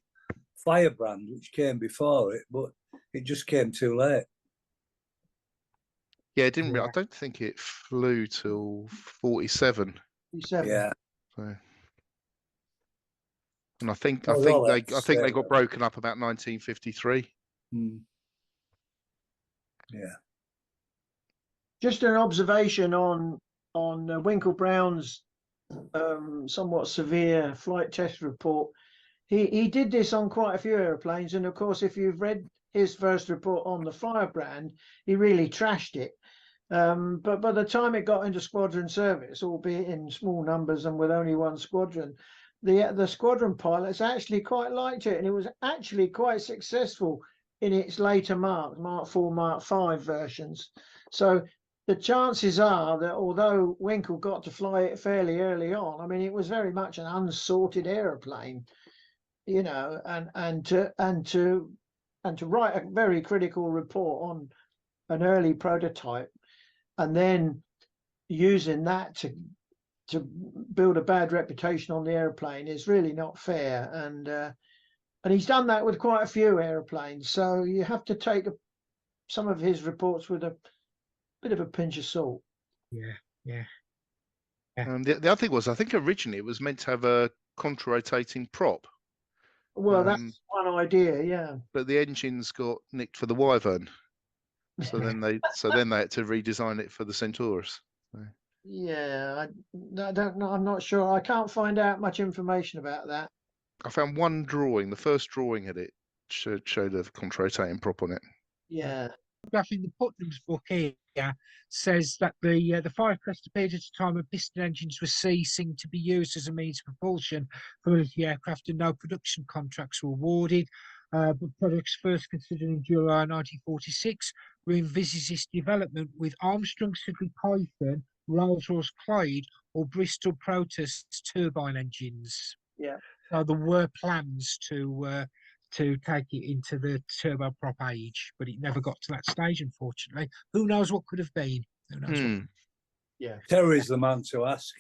Firebrand, which came before it, but it just came too late. Yeah, it didn't. I don't think it flew till 47. 47. Yeah. So, and I think they got broken up about 1953. Yeah. Just an observation on Winkle Brown's somewhat severe flight test report. He did this on quite a few airplanes, and of course, if you've read his first report on the Firebrand, he really trashed it. But by the time it got into squadron service, albeit in small numbers and with only one squadron, the squadron pilots actually quite liked it, and it was actually quite successful in its later Mark 4, Mark 5 versions. So the chances are that although Winkle got to fly it fairly early on, I mean, it was very much an unsorted aeroplane, you know, and to write a very critical report on an early prototype and then using that to build a bad reputation on the airplane is really not fair. And he's done that with quite a few airplanes. So you have to take some of his reports with a bit of a pinch of salt. Yeah. The other thing was, I think originally it was meant to have a contra-rotating prop. Well, that's one idea, yeah. But the engines got nicked for the Wyvern, so then they had to redesign it for the Centaurus. So. Yeah, I don't know. I'm not sure. I can't find out much information about that. I found one drawing. The first drawing had it showed a contra-rotating prop on it. Yeah. Photograph in the Putnam's book here says that the Firecrest appeared at a time when piston engines were ceasing to be used as a means of propulsion for military aircraft, and no production contracts were awarded. But products first considered in July 1946 were envisaged development with Armstrong Siddeley Python, Rolls-Royce Clyde, or Bristol Protus turbine engines. Yeah. So there were plans to take it into the turboprop age, but it never got to that stage, unfortunately. Who knows what could have been? Who knows what? Yeah. Terry's the man to ask.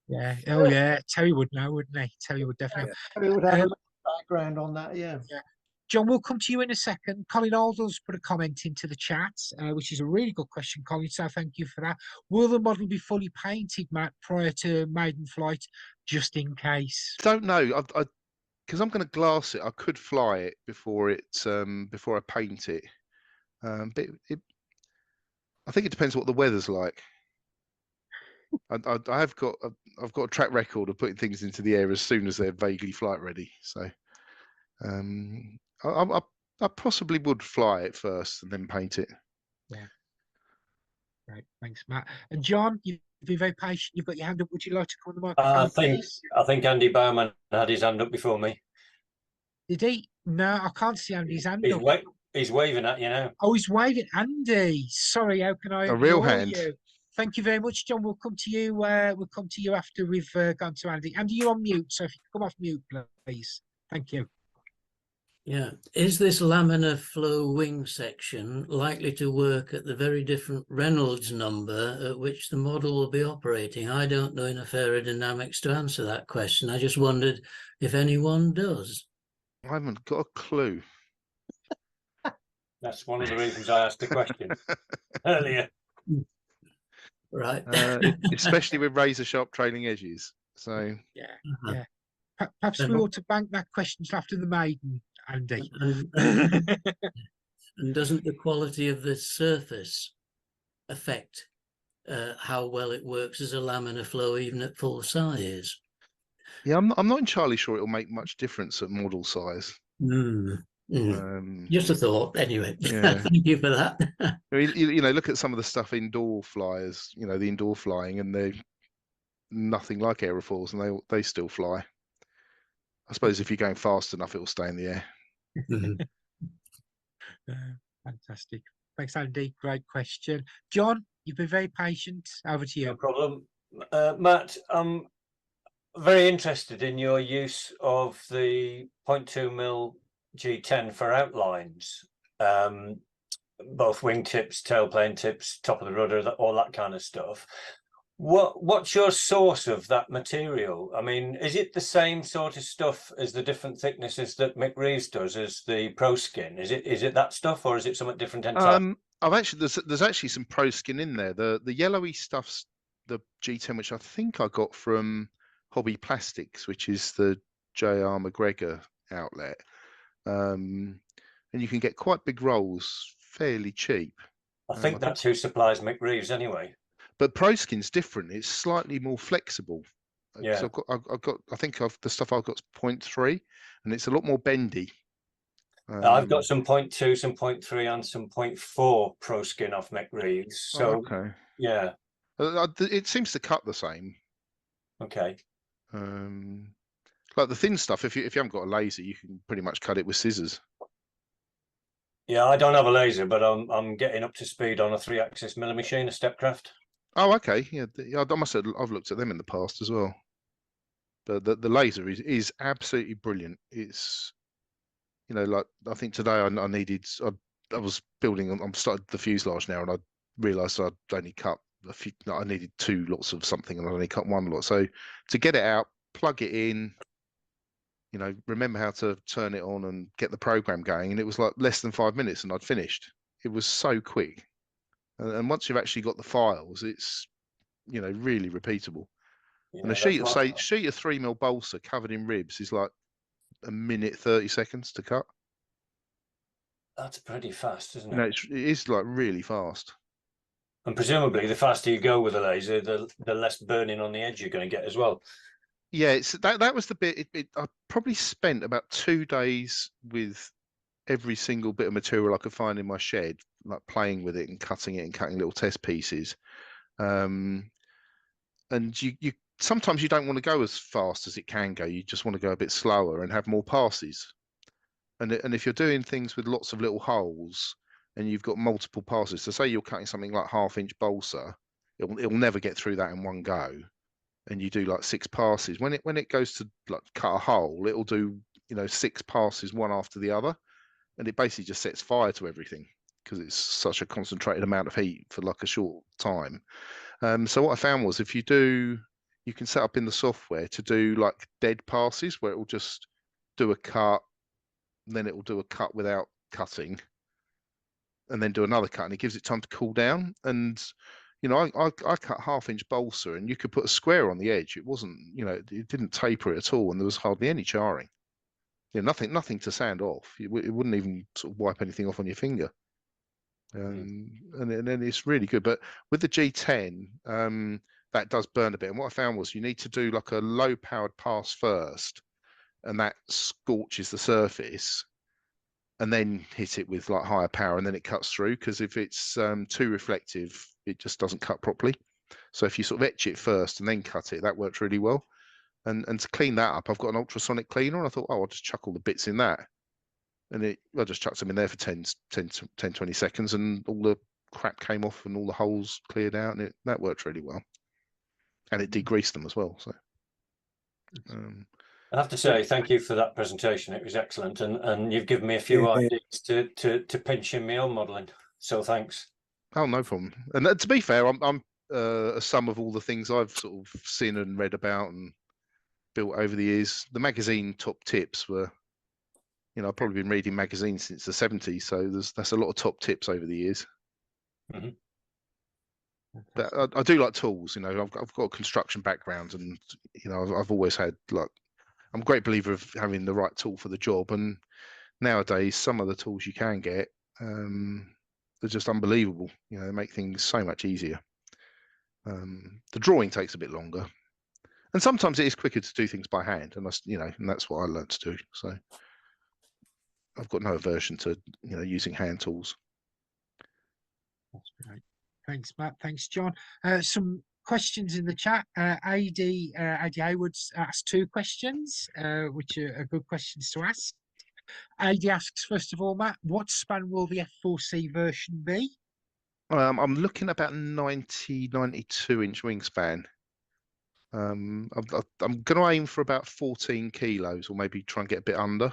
Yeah. Oh, yeah. Terry would know, wouldn't he? Terry would definitely. It would have Um, a background on that. Yeah. John, we'll come to you in a second. Colin Alden's put a comment into the chat, which is a really good question, Colin. So thank you for that. Will the model be fully painted, Matt, prior to maiden flight, just in case? Don't know. Because I'm going to glass it. I could fly it before I paint it. But I think it depends what the weather's like. I've got a track record of putting things into the air as soon as they're vaguely flight ready. So I possibly would fly it first and then paint it. Yeah. Right. Thanks, Matt. And John, you've been very patient. You've got your hand up. Would you like to come on the microphone, please? I think Andy Bowman had his hand up before me. Did he? No, I can't see Andy's hand up. He's waving at you now. Oh, he's waving. Andy, sorry, how can I A real ignore hand. you? Thank you very much, John. We'll come to you. We'll come to you after we've gone to Andy. Andy, you're on mute, so if you can come off mute, please. Thank you. Yeah. Is this laminar flow wing section likely to work at the very different Reynolds number at which the model will be operating? I don't know enough aerodynamics to answer that question. I just wondered if anyone does. I haven't got a clue. That's one of the reasons I asked the question earlier. Right. Especially with razor sharp trailing edges. So yeah, yeah. Perhaps we ought to bank that question till after the maiden, Andy. And doesn't the quality of the surface affect how well it works as a laminar flow, even at full size? Yeah, I'm not entirely sure it'll make much difference at model size. Just a thought, anyway. Yeah. Thank you for that. I mean, you know, look at some of the stuff indoor flyers. You know, the indoor flying, and they're nothing like aerofoils, and they still fly. I suppose if you're going fast enough, it will stay in the air. Fantastic. Thanks, Andy. Great question. John, you've been very patient. Over to you. No problem. Matt, I'm very interested in your use of the 0.2mm G10 for outlines, both wingtips, tailplane tips, top of the rudder, all that kind of stuff. What's your source of that material? I mean, is it the same sort of stuff as the different thicknesses that Mick Reeves does as the Pro Skin? Is it that stuff, or is it something different entirely? I've actually there's actually some Pro Skin in there. The yellowy stuff's the G10, which I think I got from Hobby Plastics, which is the J.R. McGregor outlet. And you can get quite big rolls fairly cheap. I think that's who supplies Mick Reeves anyway. But Pro Skin's different. It's slightly more flexible. Yeah. So I think the stuff I've got's 0.3, and it's a lot more bendy. I've got some 0.2, some 0.3, and some 0.4 Pro Skin off Mick Reeves. So okay. Yeah. It seems to cut the same. Okay. Like the thin stuff, if you haven't got a laser, you can pretty much cut it with scissors. Yeah, I don't have a laser, but I'm getting up to speed on a 3-axis milling machine, a Stepcraft. Oh, okay. Yeah, I must have. I've looked at them in the past as well. But the laser is absolutely brilliant. It's, you know, like I think today I was building. I'm started the fuselage now, and I realised I'd only cut a few. I needed 2 lots of something, and I only cut 1 lot. So to get it out, plug it in, you know, remember how to turn it on and get the program going, and it was like less than 5 minutes, and I'd finished. It was so quick. And once you've actually got the files, it's, you know, really repeatable. Yeah, and a sheet of 3mm balsa covered in ribs is like 1 minute 30 seconds to cut. That's pretty fast, isn't it? You know, it is like really fast. And presumably, the faster you go with a laser, the less burning on the edge you're going to get as well. Yeah, it's that was the bit. I probably spent about 2 days with every single bit of material I could find in my shed, like playing with it and cutting little test pieces. And you sometimes you don't want to go as fast as it can go. You just want to go a bit slower and have more passes. And if you're doing things with lots of little holes and you've got multiple passes, so say you're cutting something like 1/2-inch balsa, it'll never get through that in one go. And you do like 6 passes. When it goes to like cut a hole, it'll do 6 passes one after the other, and it basically just sets fire to everything because it's such a concentrated amount of heat for like a short time. So what I found was you can set up in the software to do like dead passes where it will just do a cut, then it will do a cut without cutting, and then do another cut, and it gives it time to cool down. And I cut 1/2-inch balsa, and you could put a square on the edge. It wasn't, it didn't taper it at all, and there was hardly any charring. Nothing to sand off. It wouldn't even sort of wipe anything off on your finger. And then it's really good. But with the G10, that does burn a bit. And what I found was you need to do like a low-powered pass first, and that scorches the surface, and then hit it with like higher power, and then it cuts through. Because if it's too reflective, it just doesn't cut properly. So if you sort of etch it first and then cut it, that works really well. And to clean that up, I've got an ultrasonic cleaner, and I thought, I'll just chuck all the bits in that. And I just chucked them in there for 10, 20 seconds, and all the crap came off and all the holes cleared out, and that worked really well. And it degreased them as well. So I have to say, thank you for that presentation. It was excellent, and you've given me a few ideas to pinch in my own modelling. So thanks. Oh, no problem. And to be fair, I'm a sum of all the things I've sort of seen and read about and built over the years. The magazine top tips were, I've probably been reading magazines since the 70s, so that's a lot of top tips over the years. Mm-hmm. But I do like tools. I've got a construction background, and I've always had I'm a great believer of having the right tool for the job. And nowadays, some of the tools you can get, they're just unbelievable. They make things so much easier. The drawing takes a bit longer, and sometimes it is quicker to do things by hand. And that's what I learned to do. So I've got no aversion to using hand tools. That's great. Thanks, Matt. Thanks, John. Some questions in the chat. AD Haywood's asked 2 questions, which are good questions to ask. AD asks, first of all, Matt, what span will the F4C version be? I'm looking at about 92-inch wingspan. I'm going to aim for about 14 kilos, or maybe try and get a bit under,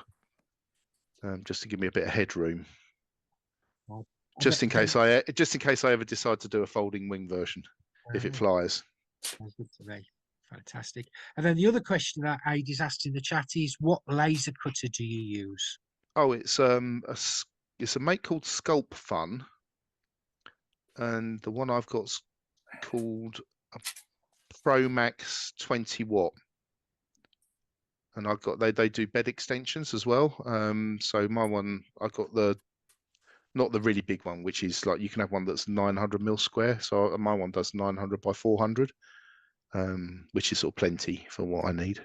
just to give me a bit of headroom. Well, just in case I ever decide to do a folding wing version, if it flies. Sounds good to me. Fantastic. And then the other question that Aidy's asked in the chat is, what laser cutter do you use? Oh, it's a make called Sculpt Fun, and the one I've got's called a Pro Max 20 watt. And I've got they do bed extensions as well. So my one, I've got not the really big one, which is like you can have one that's 900 mil square. So my one does 900 by 400, which is sort of plenty for what I need.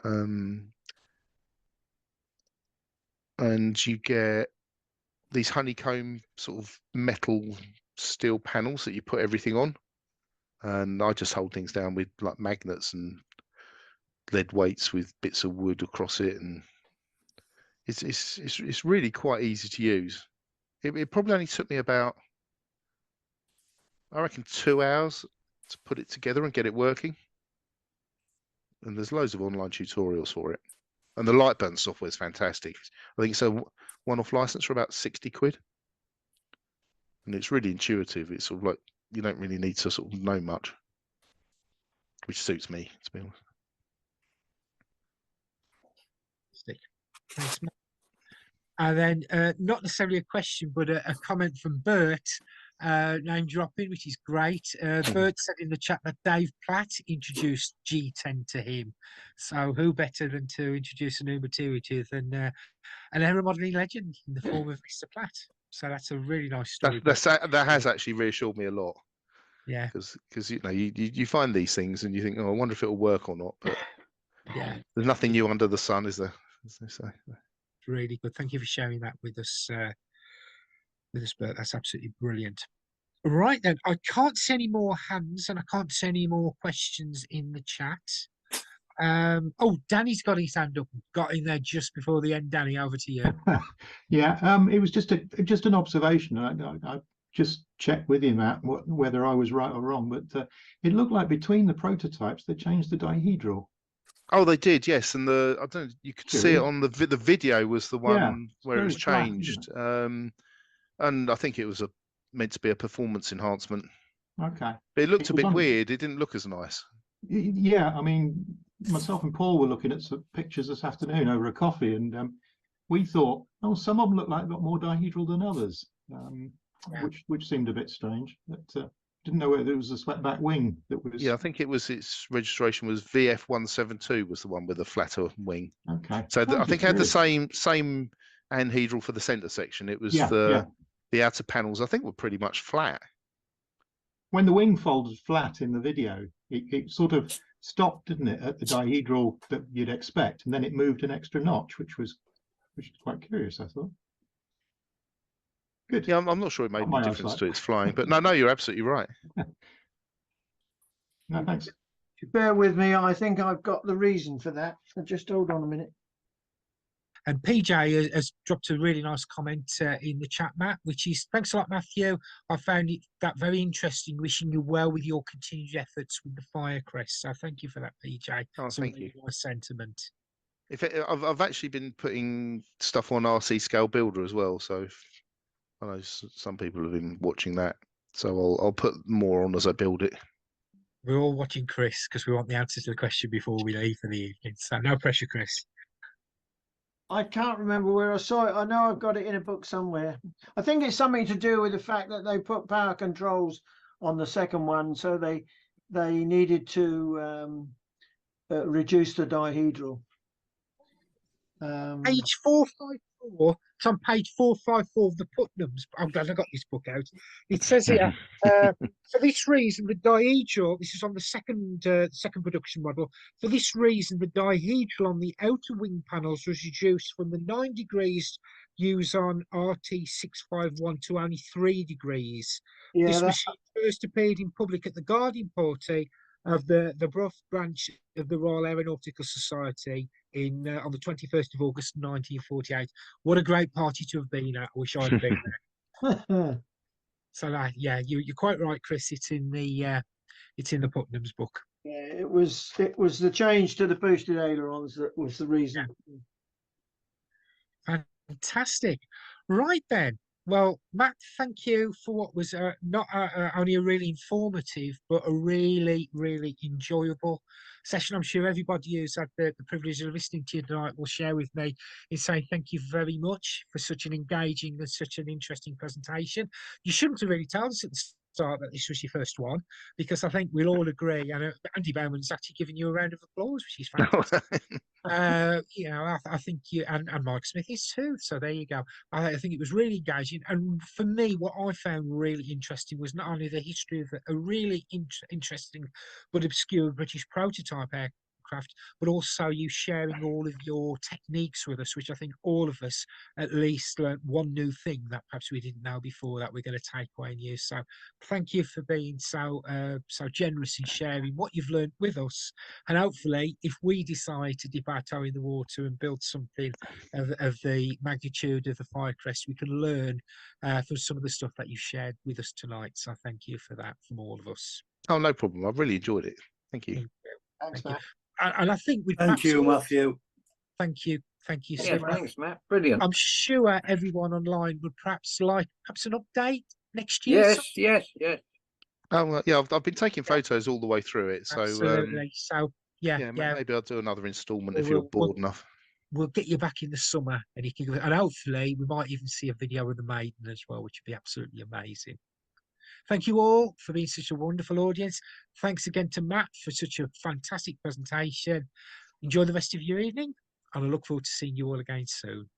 And you get these honeycomb sort of metal steel panels that you put everything on, and I just hold things down with like magnets and lead weights with bits of wood across it, and it's really quite easy to use. It probably only took me about, I reckon, 2 hours to put it together and get it working. And there's loads of online tutorials for it. And the Lightburn software is fantastic. I think it's a one-off license for about 60 quid. And it's really intuitive. It's sort of like, you don't really need to sort of know much, which suits me, to be honest. Thanks, Matt. And then not necessarily a question, but a comment from Bert, name dropping, which is great. Bert said in the chat that Dave Platt introduced G10 to him. So who better than to introduce a new material to than an aeromodelling legend in the form of Mr. Platt? So that's a really nice story. That has actually reassured me a lot. Yeah, because you know you find these things and you think, oh, I wonder if it'll work or not. But yeah, there's nothing new under the sun, is there? As they say. it's really good. Thank you for sharing that with us, Bert. That's absolutely brilliant. Right then, I can't see any more hands and I can't see any more questions in the chat. Oh, Danny's got his hand up. Got in there just before the end. Danny, over to you. Yeah, it was just an observation. I just checked with you, Matt, whether I was right or wrong, but it looked like between the prototypes they changed the dihedral. Oh, they did, yes. And I don't know, you could see it on the video was the one where it was changed. And I think it was meant to be a performance enhancement. Okay. But it looked a bit weird. It didn't look as nice. Yeah, I mean, myself and Paul were looking at some pictures this afternoon over a coffee, and we thought, oh, some of them look like they've got more dihedral than others, which seemed a bit strange. But didn't know whether it was a swept-back wing that was. Yeah, I think it was. Its registration was VF172 was the one with the flatter wing. Okay. So I think it had the same anhedral for the centre section. It was the outer panels. I think were pretty much flat. When the wing folded flat in the video, it sort of stopped, didn't it, at the dihedral that you'd expect, and then it moved an extra notch, which was quite curious, I thought. Good. Yeah, I'm not sure it made any difference to its flying, but no, you're absolutely right. No, thanks. Bear with me, I think I've got the reason for that. So just hold on a minute. And PJ has dropped a really nice comment in the chat, Matt, which is, thanks a lot, Matthew. I found that very interesting. Wishing you well with your continued efforts with the Firecrest. So thank you for that, PJ. Oh, thank you. Nice sentiment. I've actually been putting stuff on RC Scale Builder as well, so I know some people have been watching that. So I'll put more on as I build it. We're all watching Chris because we want the answer to the question before we leave for the evening. So no pressure, Chris. I can't remember where I saw it. I know I've got it in a book somewhere. I think it's something to do with the fact that they put power controls on the second one, so they needed to reduce the dihedral. Page 454. It's on page 454 of the Putnams. I'm glad I got this book out. It says here, for this reason, the dihedral, this is on the second production model, for this reason, the dihedral on the outer wing panels was reduced from the 9 degrees used on RT651 to only 3 degrees. Yeah, this machine first appeared in public at the Guardian party of the Brough branch of the Royal Aeronautical Society on the 21st of August 1948. What a great party to have been at. I wish I'd been there. So yeah, you're quite right, Chris. It's in the Putnam's book. Yeah, it was the change to the boosted ailerons that was the reason. Fantastic. Right then. Well, Matt, thank you for what was not only a really informative, but a really, really enjoyable session. I'm sure everybody who's had the privilege of listening to you tonight will share with me in saying thank you very much for such an engaging and such an interesting presentation. You shouldn't have really told us at the start that this was your first one, because I think we'll all agree, and Andy Bowman's actually giving you a round of applause, which is fantastic. You know, I think you and Mike Smith is too. So there you go. I think it was really engaging, and for me, what I found really interesting was not only the history of a really interesting but obscure British prototype aircraft, but also you sharing all of your techniques with us, which I think all of us at least learned one new thing that perhaps we didn't know before that we're going to take away and use. So thank you for being so generous in sharing what you've learned with us, and hopefully if we decide to dip our toe in the water and build something of the magnitude of the Firecrest, we can learn from some of the stuff that you've shared with us tonight. So thank you for that from all of us. Oh, no problem. I've really enjoyed it. Thank you. Thanks, Matt. And I think we Thank you, Matthew. Thank you. Thank you, Yeah, sir. thanks, Matt. Brilliant. I'm sure everyone online would perhaps like an update next year. Yes. Oh, well, yeah, I've been taking photos all the way through it. So, absolutely. So, yeah. Maybe I'll do another installment if you're bored enough. We'll get you back in the summer, and you can, and hopefully we might even see a video of the maiden as well, which would be absolutely amazing. Thank you all for being such a wonderful audience. Thanks again to Matt for such a fantastic presentation. Enjoy the rest of your evening, and I look forward to seeing you all again soon.